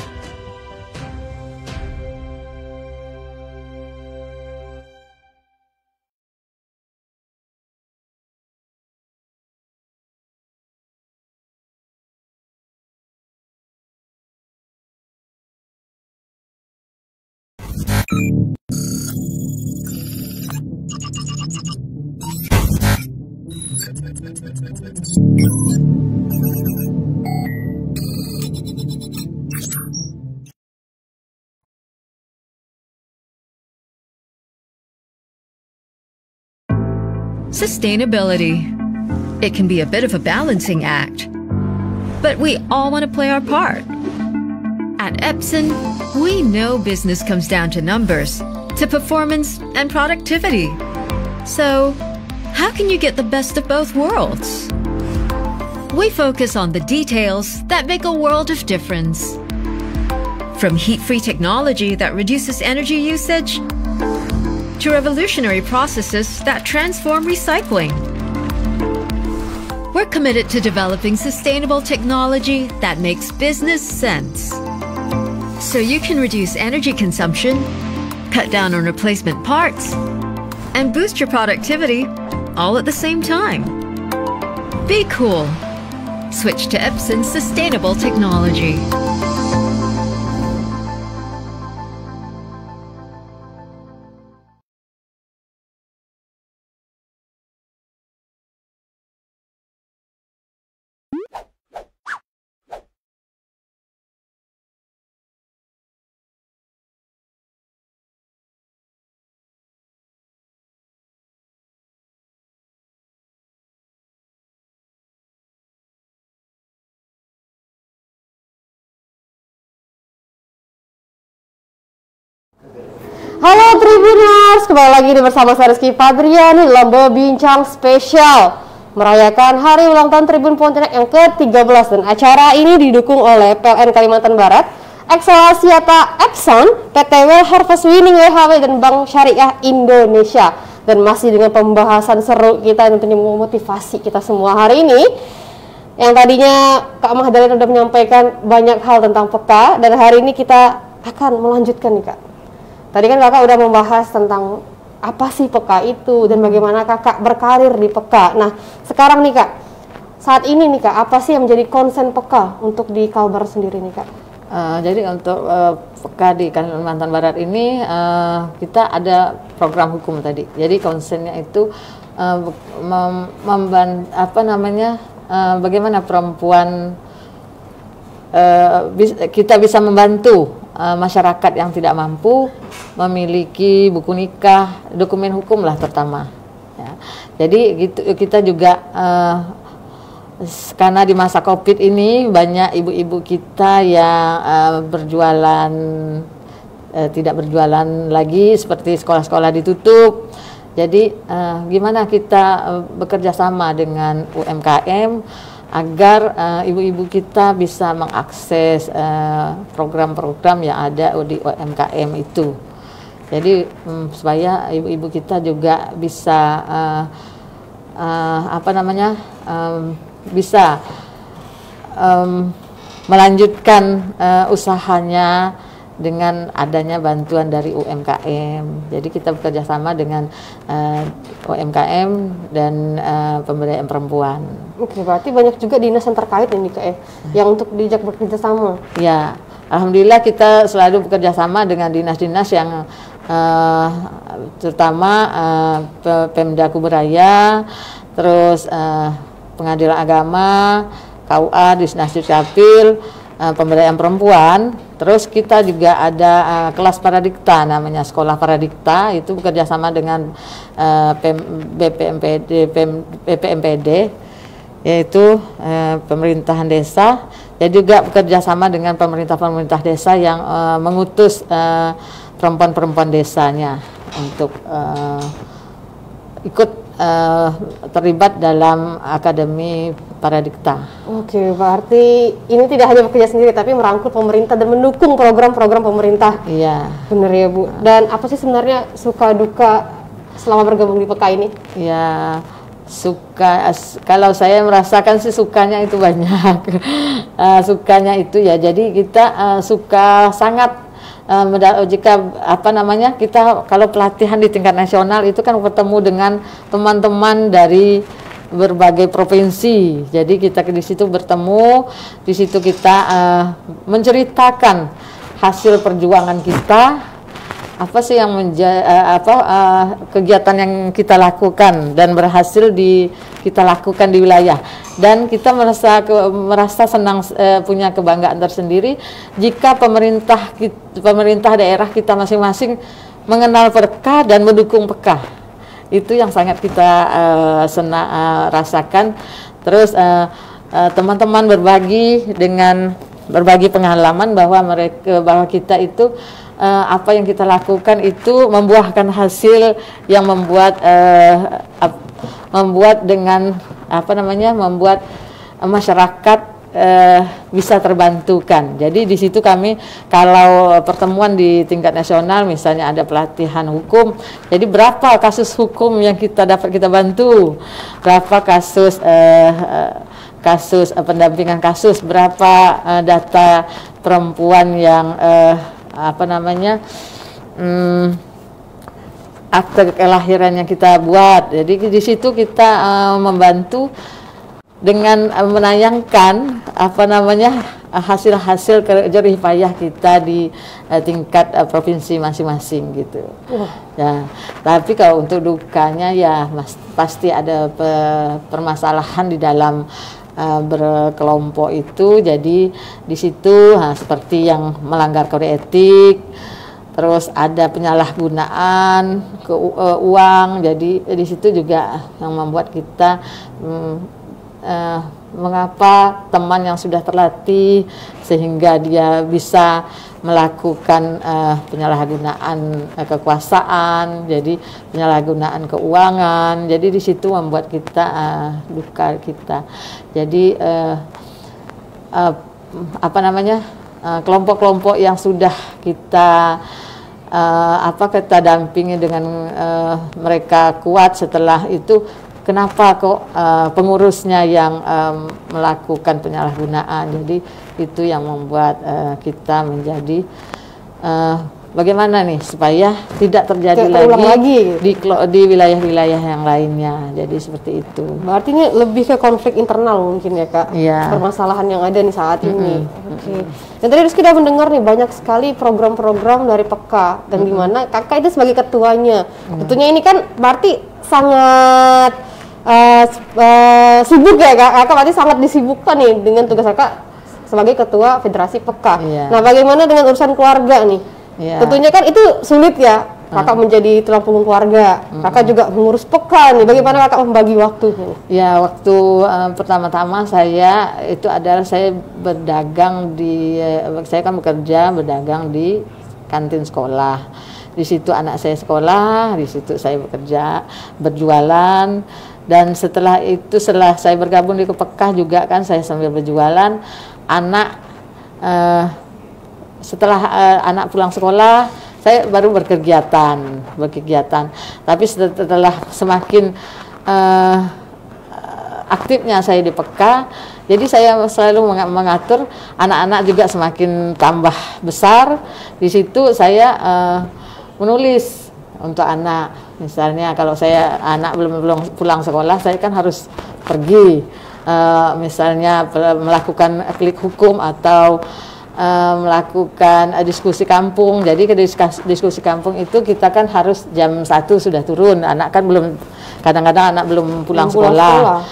Sustainability. It can be a bit of a balancing act, but we all want to play our part. At Epson, we know business comes down to numbers, to performance and productivity. So, how can you get the best of both worlds? We focus on the details that make a world of difference. From heat-free technology that reduces energy usage, to revolutionary processes that transform recycling. We're committed to developing sustainable technology that makes business sense. So you can reduce energy consumption, cut down on replacement parts, and boost your productivity all at the same time. Be cool. Switch to Epson Sustainable Technology. Halo Tribuners, kembali lagi bersama saya Rizky Fadriani dalam Berbincang Spesial merayakan Hari Ulang Tahun Tribun Pontianak yang ke-13, dan acara ini didukung oleh PLN Kalimantan Barat, Excelsiata Epson, PT Well Harvest Winning WHW, dan Bank Syariah Indonesia. Dan masih dengan pembahasan seru kita yang tentunya memotivasi kita semua hari ini. Yang tadinya Kak Mahdalena sudah menyampaikan banyak hal tentang peka, dan hari ini kita akan melanjutkan nih Kak. Tadi kan kakak udah membahas tentang apa sih peka itu dan bagaimana kakak berkarir di peka. Nah sekarang nih Kak, saat ini nih Kak, apa sih yang menjadi konsen peka untuk di Kalbar sendiri nih Kak? Jadi untuk peka di Kalimantan Barat ini kita ada program hukum tadi. Jadi konsennya itu bagaimana perempuan kita bisa membantu masyarakat yang tidak mampu memiliki buku nikah, dokumen hukum lah terutama. Ya. Jadi gitu, kita juga karena di masa COVID ini banyak ibu-ibu kita yang berjualan tidak berjualan lagi, seperti sekolah-sekolah ditutup. Jadi gimana kita bekerja sama dengan UMKM agar ibu-ibu kita bisa mengakses program-program yang ada di UMKM itu. Jadi supaya ibu-ibu kita juga bisa bisa melanjutkan usahanya dengan adanya bantuan dari UMKM. Jadi kita bekerja sama dengan UMKM dan pemberdayaan perempuan. Oke, berarti banyak juga dinas yang terkait ini Kak yang untuk diajak bekerja sama. Ya, alhamdulillah kita selalu bekerja sama dengan dinas-dinas yang terutama Pemda Kuburaya, terus Pengadilan Agama, KUA, Disnasduk Capil, pemberdayaan perempuan. Terus kita juga ada kelas Paradikta, namanya Sekolah Paradikta, itu bekerja sama dengan BPMPD, yaitu pemerintahan desa. Jadi juga bekerja sama dengan pemerintah desa yang mengutus perempuan-perempuan desanya untuk ikut terlibat dalam Akademi Paradikta. Oke, berarti ini tidak hanya bekerja sendiri tapi merangkul pemerintah dan mendukung program-program pemerintah. Iya. Benar ya Bu. Dan apa sih sebenarnya suka duka selama bergabung di PK ini? Ya, kalau saya merasakan sih sukanya itu banyak. Sukanya itu ya, jadi kita suka sangat jika kita kalau pelatihan di tingkat nasional itu kan bertemu dengan teman-teman dari berbagai provinsi. Jadi kita di situ bertemu, di situ kita menceritakan hasil perjuangan kita, apa sih yang kegiatan yang kita lakukan dan berhasil kita lakukan di wilayah, dan kita merasa senang, punya kebanggaan tersendiri jika pemerintah daerah kita masing-masing mengenal PK dan mendukung PK. Itu yang sangat kita rasakan. Terus teman-teman berbagi pengalaman bahwa kita itu apa yang kita lakukan itu membuahkan hasil yang membuat masyarakat bisa terbantukan. Jadi di situ kami kalau pertemuan di tingkat nasional misalnya ada pelatihan hukum, jadi berapa kasus hukum yang kita bantu, berapa kasus pendampingan kasus, berapa data perempuan yang akte kelahiran yang kita buat. Jadi di situ kita membantu dengan menayangkan hasil-hasil jerih payah kita di tingkat provinsi masing-masing gitu. Ya, tapi kalau untuk dukanya ya pasti ada permasalahan di dalam berkelompok itu. Jadi di situ seperti yang melanggar kode etik, terus ada penyalahgunaan uang. Jadi di situ juga yang membuat kita mengapa teman yang sudah terlatih sehingga dia bisa melakukan penyalahgunaan kekuasaan, jadi penyalahgunaan keuangan. Jadi di situ membuat kita duka kita. Jadi kelompok-kelompok yang sudah kita dampingi dengan mereka kuat, setelah itu kenapa kok pengurusnya yang melakukan penyalahgunaan. Jadi itu yang membuat kita menjadi bagaimana nih supaya tidak terjadi lagi di wilayah-wilayah yang lainnya. Jadi seperti itu. Berarti ini lebih ke konflik internal mungkin ya Kak, permasalahan yang ada nih saat ini. Oke. Dan tadi Rizky sudah mendengar nih banyak sekali program-program dari PK dan di mana Kakak itu sebagai ketuanya. Tentunya ini kan berarti sangat sibuk ya Kak. Kakak berarti sangat disibukkan nih dengan tugas Kakak sebagai ketua Federasi PK. Nah, bagaimana dengan urusan keluarga nih? Tentunya kan itu sulit ya. Kakak menjadi tulang punggung keluarga. Kakak juga mengurus PK nih. Bagaimana Kakak membagi waktu? Ya, waktu pertama-tama saya berdagang saya kan berdagang di kantin sekolah. Di situ anak saya sekolah, di situ saya bekerja, berjualan. Dan setelah saya bergabung di PK juga kan saya sambil berjualan. Setelah anak pulang sekolah, saya baru berkegiatan. Tapi setelah semakin aktifnya saya di PK, jadi saya selalu mengatur anak-anak juga semakin tambah besar. Di situ saya menulis untuk anak. Misalnya kalau anak belum pulang sekolah, saya kan harus pergi, misalnya melakukan klik hukum atau melakukan diskusi kampung. Jadi ke diskusi kampung itu kita kan harus jam 1 sudah turun. Anak kan kadang-kadang anak belum pulang sekolah.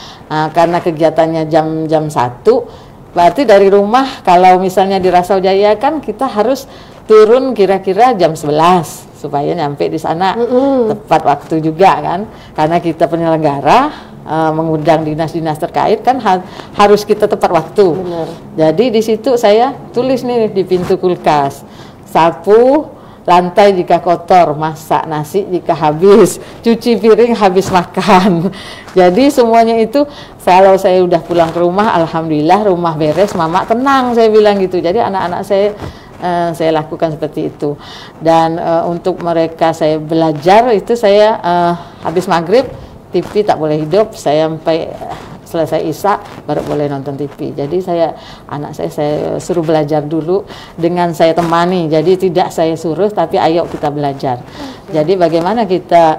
Karena kegiatannya jam 1, Berarti dari rumah kalau misalnya di Rasau Jaya kan kita harus turun kira-kira jam 11 supaya nyampe di sana tepat waktu juga kan, karena kita penyelenggara mengundang dinas-dinas terkait kan harus kita tepat waktu. Benar. Jadi di situ saya tulis nih di pintu kulkas, sapu lantai jika kotor, masak nasi jika habis, cuci piring habis makan. Jadi semuanya itu kalau saya udah pulang ke rumah, alhamdulillah rumah beres, mama tenang, saya bilang gitu. Jadi anak-anak saya lakukan seperti itu. Dan untuk mereka saya belajar itu saya habis maghrib TV tak boleh hidup, saya sampai selesai isya baru boleh nonton TV. Jadi anak saya suruh belajar dulu dengan saya temani. Jadi tidak saya suruh, tapi ayo kita belajar. Jadi bagaimana kita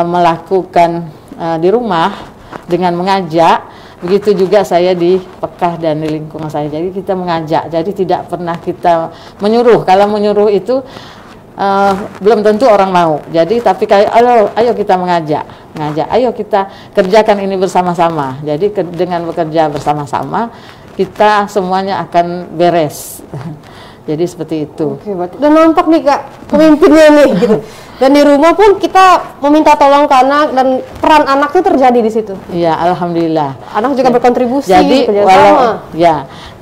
melakukan di rumah dengan mengajak, begitu juga saya di Pekah dan di lingkungan saya. Jadi kita mengajak. Jadi tidak pernah kita menyuruh. Kalau menyuruh itu belum tentu orang mau. Jadi tapi kayak ayo kita mengajak, ayo kita kerjakan ini bersama-sama. Jadi dengan bekerja bersama-sama kita semuanya akan beres. Jadi seperti itu. Oke, dan nampak nih Kak pemimpinnya nih gitu. Dan di rumah pun kita meminta tolong ke anak dan peran anaknya terjadi di situ. Iya, alhamdulillah. Anak juga berkontribusi. Jadi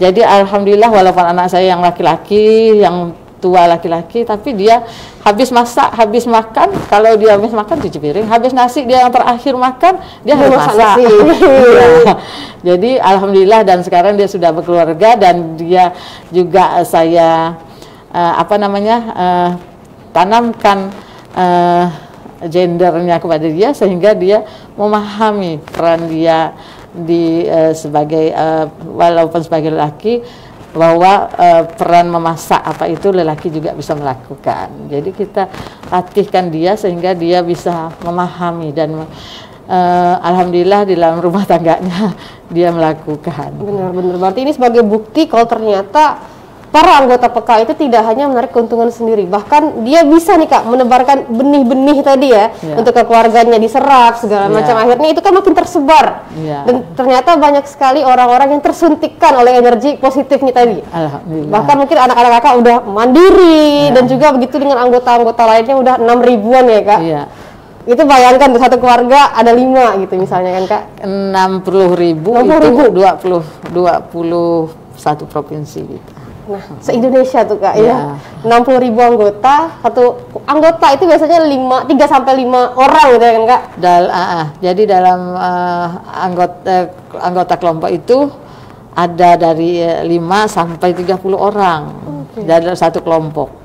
jadi alhamdulillah walaupun anak saya yang laki-laki, yang tua laki-laki, tapi dia habis masak, habis makan, kalau dia habis makan cuci piring, habis nasi dia yang terakhir makan, dia harus masak. Ya. Jadi alhamdulillah, dan sekarang dia sudah berkeluarga dan dia juga saya tanamkan gendernya kepada dia sehingga dia memahami peran dia di sebagai walaupun sebagai laki, bahwa peran memasak apa itu lelaki juga bisa melakukan. Jadi kita latihkan dia sehingga dia bisa memahami dan alhamdulillah di dalam rumah tangganya dia melakukan. Benar-benar. Berarti ini sebagai bukti kalau ternyata para anggota PK itu tidak hanya menarik keuntungan sendiri, bahkan dia bisa nih Kak menebarkan benih-benih tadi ya, untuk ke keluarganya diserap segala macam. Akhirnya itu kan makin tersebar dan ternyata banyak sekali orang-orang yang tersuntikkan oleh energi positifnya tadi. Alhamdulillah. Bahkan mungkin anak-anak Kakak udah mandiri dan juga begitu dengan anggota-anggota lainnya udah 6 ribuan ya Kak. Iya. Itu bayangkan satu keluarga ada 5 gitu misalnya kan Kak. 60.000 itu 21 provinsi gitu. Nah, se-Indonesia tuh Kak ya. 60.000 anggota, satu anggota itu biasanya 3 sampai 5 orang gitu ya kan Kak. Jadi dalam anggota kelompok itu ada dari 5 sampai 30 orang dalam satu kelompok.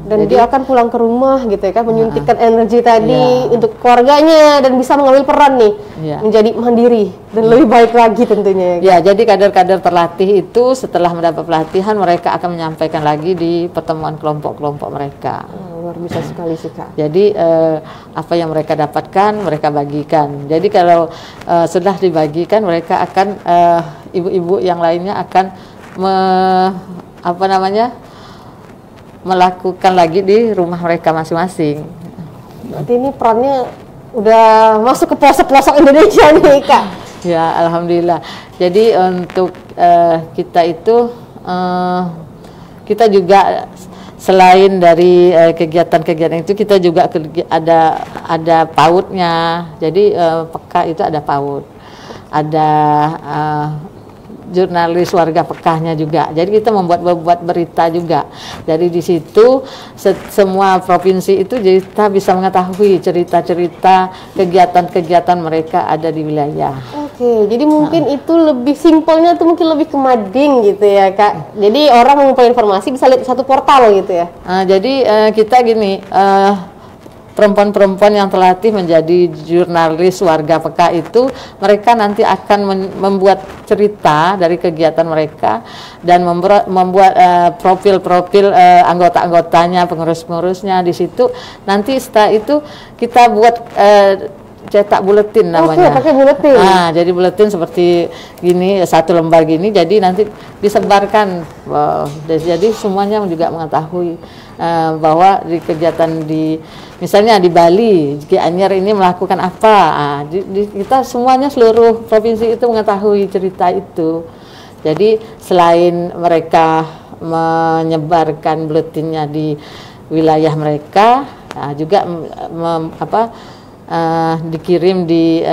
Dan dia akan pulang ke rumah gitu ya kan, menyuntikkan energi tadi untuk keluarganya dan bisa mengambil peran nih menjadi mandiri dan lebih baik lagi tentunya ya. Jadi kader-kader terlatih itu setelah mendapat pelatihan mereka akan menyampaikan lagi di pertemuan kelompok-kelompok mereka. Luar biasa sekali sih Kak. Jadi apa yang mereka dapatkan mereka bagikan. Jadi kalau sudah dibagikan mereka akan ibu-ibu yang lainnya akan melakukan lagi di rumah mereka masing-masing. Berarti ini perannya udah masuk ke pelosok-pelosok Indonesia nih Kak. Ya alhamdulillah. Jadi untuk kita itu kita juga selain dari kegiatan-kegiatan itu kita juga ada PAUD-nya. Jadi PK itu ada PAUD, ada jurnalis warga Pekahnya juga. Jadi kita membuat berita juga. Jadi di situ semua provinsi itu kita bisa mengetahui cerita-cerita kegiatan-kegiatan mereka ada di wilayah. Oke, jadi mungkin itu lebih simpelnya tuh mungkin lebih ke mading gitu ya Kak. Jadi orang mengumpulkan informasi bisa lihat satu portal gitu ya. Jadi kita gini, perempuan-perempuan yang terlatih menjadi jurnalis warga PK itu mereka nanti akan membuat cerita dari kegiatan mereka dan membuat profil-profil anggota-anggotanya, pengurus-pengurusnya di situ. Nanti setelah itu kita buat cetak buletin namanya. Pakai buletin. Nah, jadi buletin seperti gini, 1 lembar gini, jadi nanti disebarkan. Jadi semuanya juga mengetahui bahwa di kegiatan misalnya di Bali, Gianyar ini melakukan apa. Kita semuanya seluruh provinsi itu mengetahui cerita itu. Jadi selain mereka menyebarkan buletinnya di wilayah mereka, juga dikirim di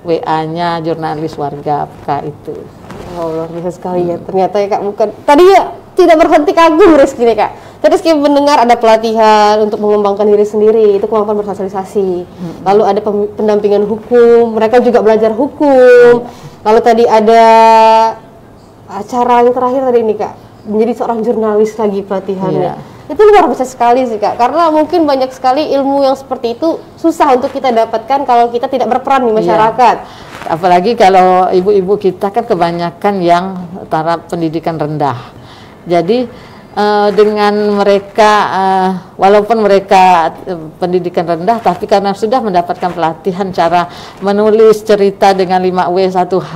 WA-nya jurnalis warga PK itu. Oh, luar biasa sekali ya. Ternyata ya Kak, bukan tadi ya tidak berhenti kagum Rizky nih Kak. Tadi Rizky mendengar ada pelatihan untuk mengembangkan diri sendiri, itu kemampuan bersosialisasi. Lalu ada pendampingan hukum, mereka juga belajar hukum. Lalu tadi ada acara yang terakhir tadi ini Kak, menjadi seorang jurnalis lagi pelatihannya. Itu luar biasa sekali sih Kak, karena mungkin banyak sekali ilmu yang seperti itu susah untuk kita dapatkan kalau kita tidak berperan di masyarakat. Apalagi kalau ibu-ibu kita kan kebanyakan yang taraf pendidikan rendah. Jadi dengan mereka, walaupun mereka pendidikan rendah, tapi karena sudah mendapatkan pelatihan cara menulis cerita dengan 5W 1H,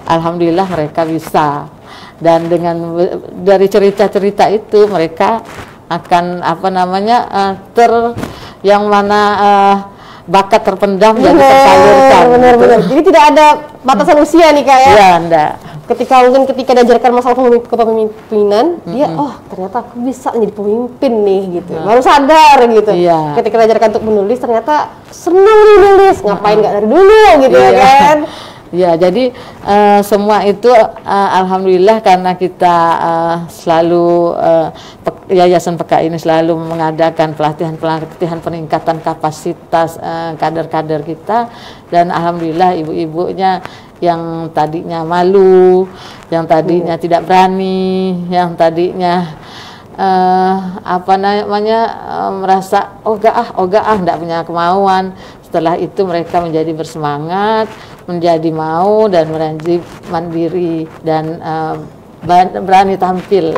alhamdulillah mereka bisa. Dan dengan dari cerita-cerita itu mereka akan yang mana bakat terpendam jadi tersalurkan. Benar-benar. Jadi tidak ada batasan usia nih Kak ya? Iya, enggak. Ketika diajarkan masalah kepemimpinan, dia ternyata aku bisa menjadi pemimpin nih gitu. Baru sadar gitu. Ketika diajarkan untuk menulis, ternyata senang menulis, ngapain nggak dari dulu gitu ya kan? Ya, jadi semua itu alhamdulillah karena kita selalu Yayasan PK ini selalu mengadakan pelatihan peningkatan kapasitas kader-kader kita, dan alhamdulillah ibu-ibunya yang tadinya malu, yang tadinya tidak berani, yang tadinya merasa ogah enggak punya kemauan. Setelah itu mereka menjadi bersemangat, menjadi mau dan menjadi mandiri dan berani tampil.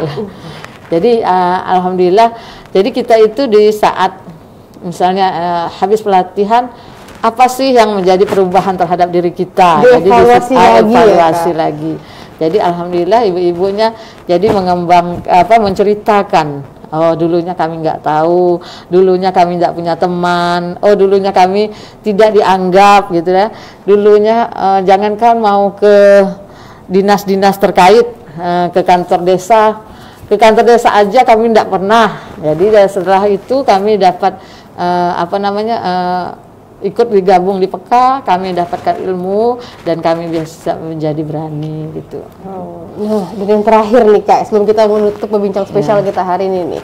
Jadi alhamdulillah, jadi kita itu di saat misalnya habis pelatihan, apa sih yang menjadi perubahan terhadap diri kita? Jadi evaluasi lagi. Jadi alhamdulillah ibu-ibunya jadi menceritakan, oh dulunya kami nggak tahu, dulunya kami nggak punya teman, oh dulunya kami tidak dianggap gitu ya. Dulunya jangankan mau ke dinas-dinas terkait, ke kantor desa aja kami tidak pernah. Jadi setelah itu kami dapat ikut digabung di PK, kami dapatkan ilmu dan kami bisa menjadi berani gitu. Nah, dan yang terakhir nih Kak, sebelum kita menutup pembincang spesial kita hari ini nih,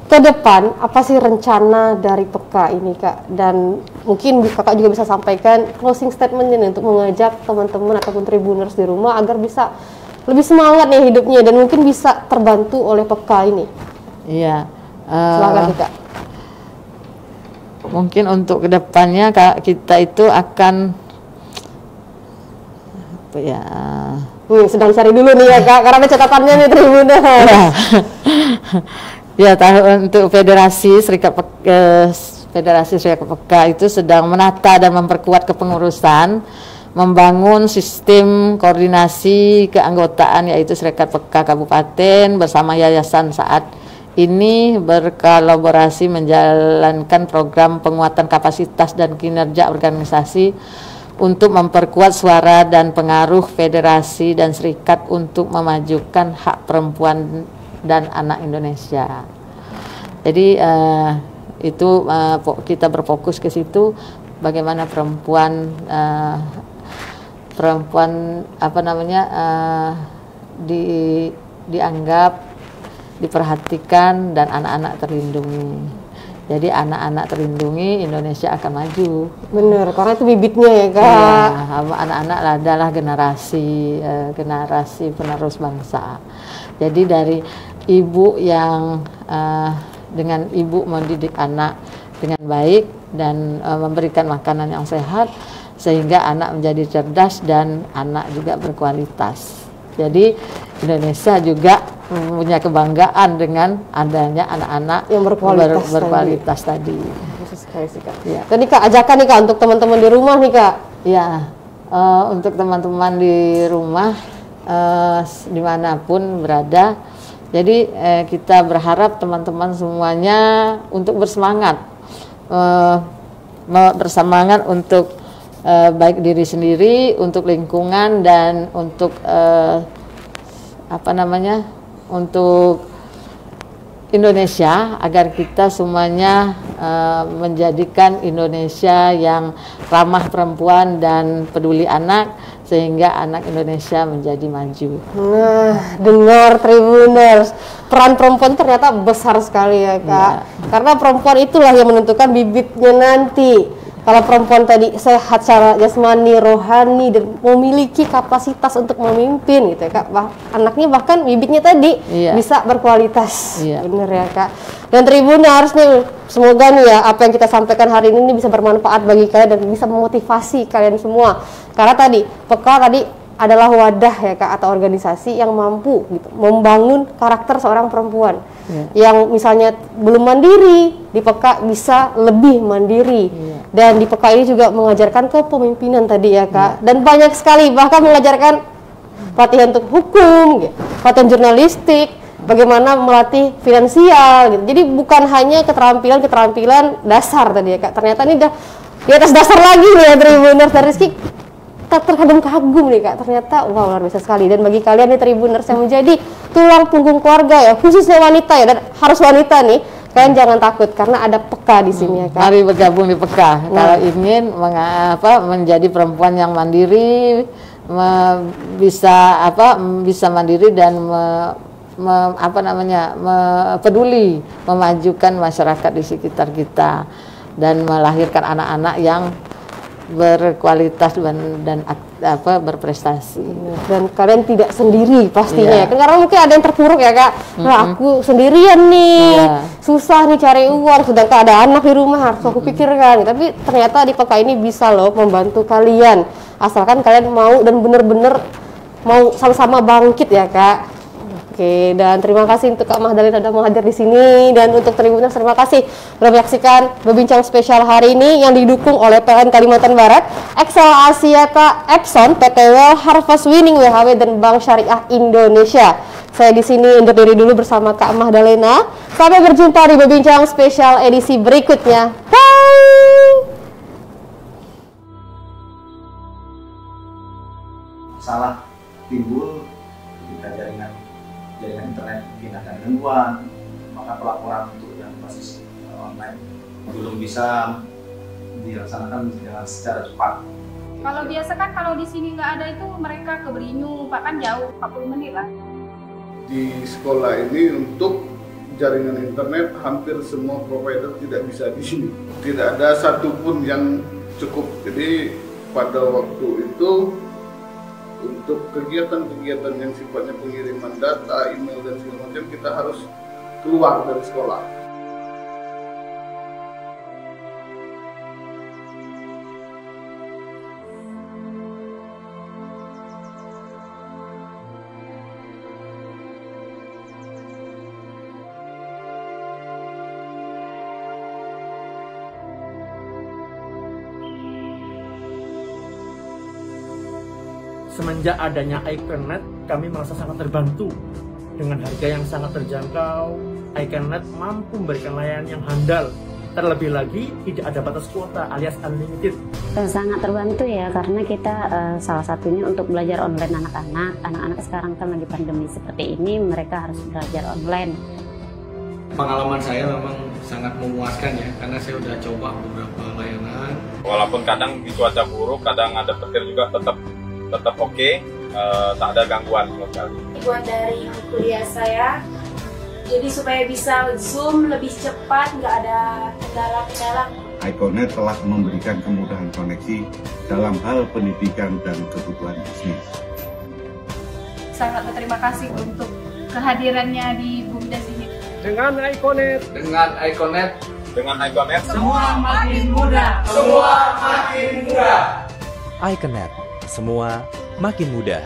ke depan apa sih rencana dari PK ini Kak? Dan mungkin Kakak juga bisa sampaikan closing statement-nya nih, untuk mengajak teman-teman ataupun tribuners di rumah agar bisa lebih semangat nih hidupnya dan mungkin bisa terbantu oleh PK ini. Iya. Silakan nih Kak. Mungkin untuk kedepannya kita itu akan sedang cari dulu nih ya Kak, karena ada catatannya nih Tribuners. Ya, untuk Federasi Serikat PK itu sedang menata dan memperkuat kepengurusan, membangun sistem koordinasi keanggotaan yaitu Serikat PK Kabupaten bersama yayasan saat ini berkolaborasi menjalankan program penguatan kapasitas dan kinerja organisasi untuk memperkuat suara dan pengaruh federasi dan serikat untuk memajukan hak perempuan dan anak Indonesia. Jadi itu kita berfokus ke situ, bagaimana perempuan dianggap, diperhatikan, dan anak-anak terlindungi. Jadi anak-anak terlindungi, Indonesia akan maju. Bener, karena itu bibitnya ya Kak. Anak-anak adalah generasi penerus bangsa. Jadi dari ibu yang dengan ibu mendidik anak dengan baik dan memberikan makanan yang sehat, sehingga anak menjadi cerdas dan anak juga berkualitas. Jadi Indonesia juga punya kebanggaan dengan adanya anak-anak yang berkualitas tadi. Ya. Jadi Kak, ajakan nih Kak untuk teman-teman di rumah nih Kak. Ya, untuk teman-teman di rumah dimanapun berada. Jadi kita berharap teman-teman semuanya untuk bersemangat untuk baik diri sendiri, untuk lingkungan, dan untuk untuk Indonesia, agar kita semuanya menjadikan Indonesia yang ramah perempuan dan peduli anak, sehingga anak Indonesia menjadi maju. Nah, dengar Tribuners, peran perempuan ternyata besar sekali ya Kak. Karena perempuan itulah yang menentukan bibitnya nanti. Kalau perempuan tadi sehat secara jasmani, rohani, dan memiliki kapasitas untuk memimpin gitu ya Kak, anaknya bahkan bibitnya tadi bisa berkualitas. Bener ya Kak. Dan Tribuners nih, semoga nih ya apa yang kita sampaikan hari ini bisa bermanfaat bagi kalian dan bisa memotivasi kalian semua. Karena tadi PEKA tadi adalah wadah ya Kak, atau organisasi yang mampu gitu membangun karakter seorang perempuan yang misalnya belum mandiri, di PEKA bisa lebih mandiri. Dan di PEKA ini juga mengajarkan kepemimpinan tadi ya Kak, dan banyak sekali, bahkan mengajarkan pelatihan untuk hukum, pelatihan jurnalistik, bagaimana melatih finansial gitu. Jadi bukan hanya keterampilan dasar tadi ya Kak, ternyata ini udah di atas dasar lagi nih ya Tribuners. Dan Rizky terkadang kagum nih Kak, ternyata wow, luar biasa sekali. Dan bagi kalian nih Tribuners yang menjadi tulang punggung keluarga ya, khususnya wanita ya, dan harus wanita nih, kalian jangan takut karena ada PEKA di sini ya Kak. Mari bergabung di PEKA kalau ingin menjadi perempuan yang mandiri, bisa mandiri dan peduli memajukan masyarakat di sekitar kita dan melahirkan anak-anak yang berkualitas dan berprestasi. Dan kalian tidak sendiri pastinya ya. Karena mungkin ada yang terpuruk ya Kak. Nah, aku sendirian nih, susah nih cari uang, sedangkan ada anak di rumah harus aku pikirkan. Tapi ternyata di PEKA ini bisa loh membantu kalian, asalkan kalian mau dan benar-benar mau sama-sama bangkit ya Kak. Oke, dan terima kasih untuk Kak Mahdalena sudah menghadir di sini, dan untuk Tribuners terima kasih sudah menyaksikan berbincang spesial hari ini yang didukung oleh PLN Kalimantan Barat, Excel Asiata, Epson, PT Well, Harvest Winning WHW, dan Bank Syariah Indonesia. Saya di sini undur diri dulu bersama Kak Mahdalena. Sampai berjumpa di berbincang spesial edisi berikutnya. Bye. Salah timbul ketika jaringan internet mungkin ada gangguan, maka pelaporan untuk yang basis online belum bisa dilaksanakan dengan secara cepat. Kalau biasa kan kalau di sini nggak ada itu mereka ke Belinyu, Pak, kan jauh 40 menit lah. Di sekolah ini untuk jaringan internet hampir semua provider tidak bisa di sini. Tidak ada satupun yang cukup. Jadi pada waktu itu untuk kegiatan-kegiatan yang sifatnya pengiriman data, email dan segala macam, kita harus keluar dari sekolah. Semenjak adanya iConnect, kami merasa sangat terbantu. Dengan harga yang sangat terjangkau, iConnect mampu memberikan layanan yang handal. Terlebih lagi, tidak ada batas kuota alias unlimited. Sangat terbantu ya, karena kita salah satunya untuk belajar online anak-anak. Anak-anak sekarang kan lagi pandemi seperti ini, mereka harus belajar online. Pengalaman saya memang sangat memuaskan ya, karena saya udah coba beberapa layanan. Walaupun kadang di cuaca buruk, kadang ada petir juga, tetap oke, tak ada gangguan sama sekali. Buat dari kuliah saya, jadi supaya bisa Zoom lebih cepat, nggak ada kendala-kendala. iConnect telah memberikan kemudahan koneksi dalam hal pendidikan dan kebutuhan bisnis. Sangat berterima kasih untuk kehadirannya di BUMDes ini. Dengan iConnect, semua makin mudah. iConnect, semua makin mudah.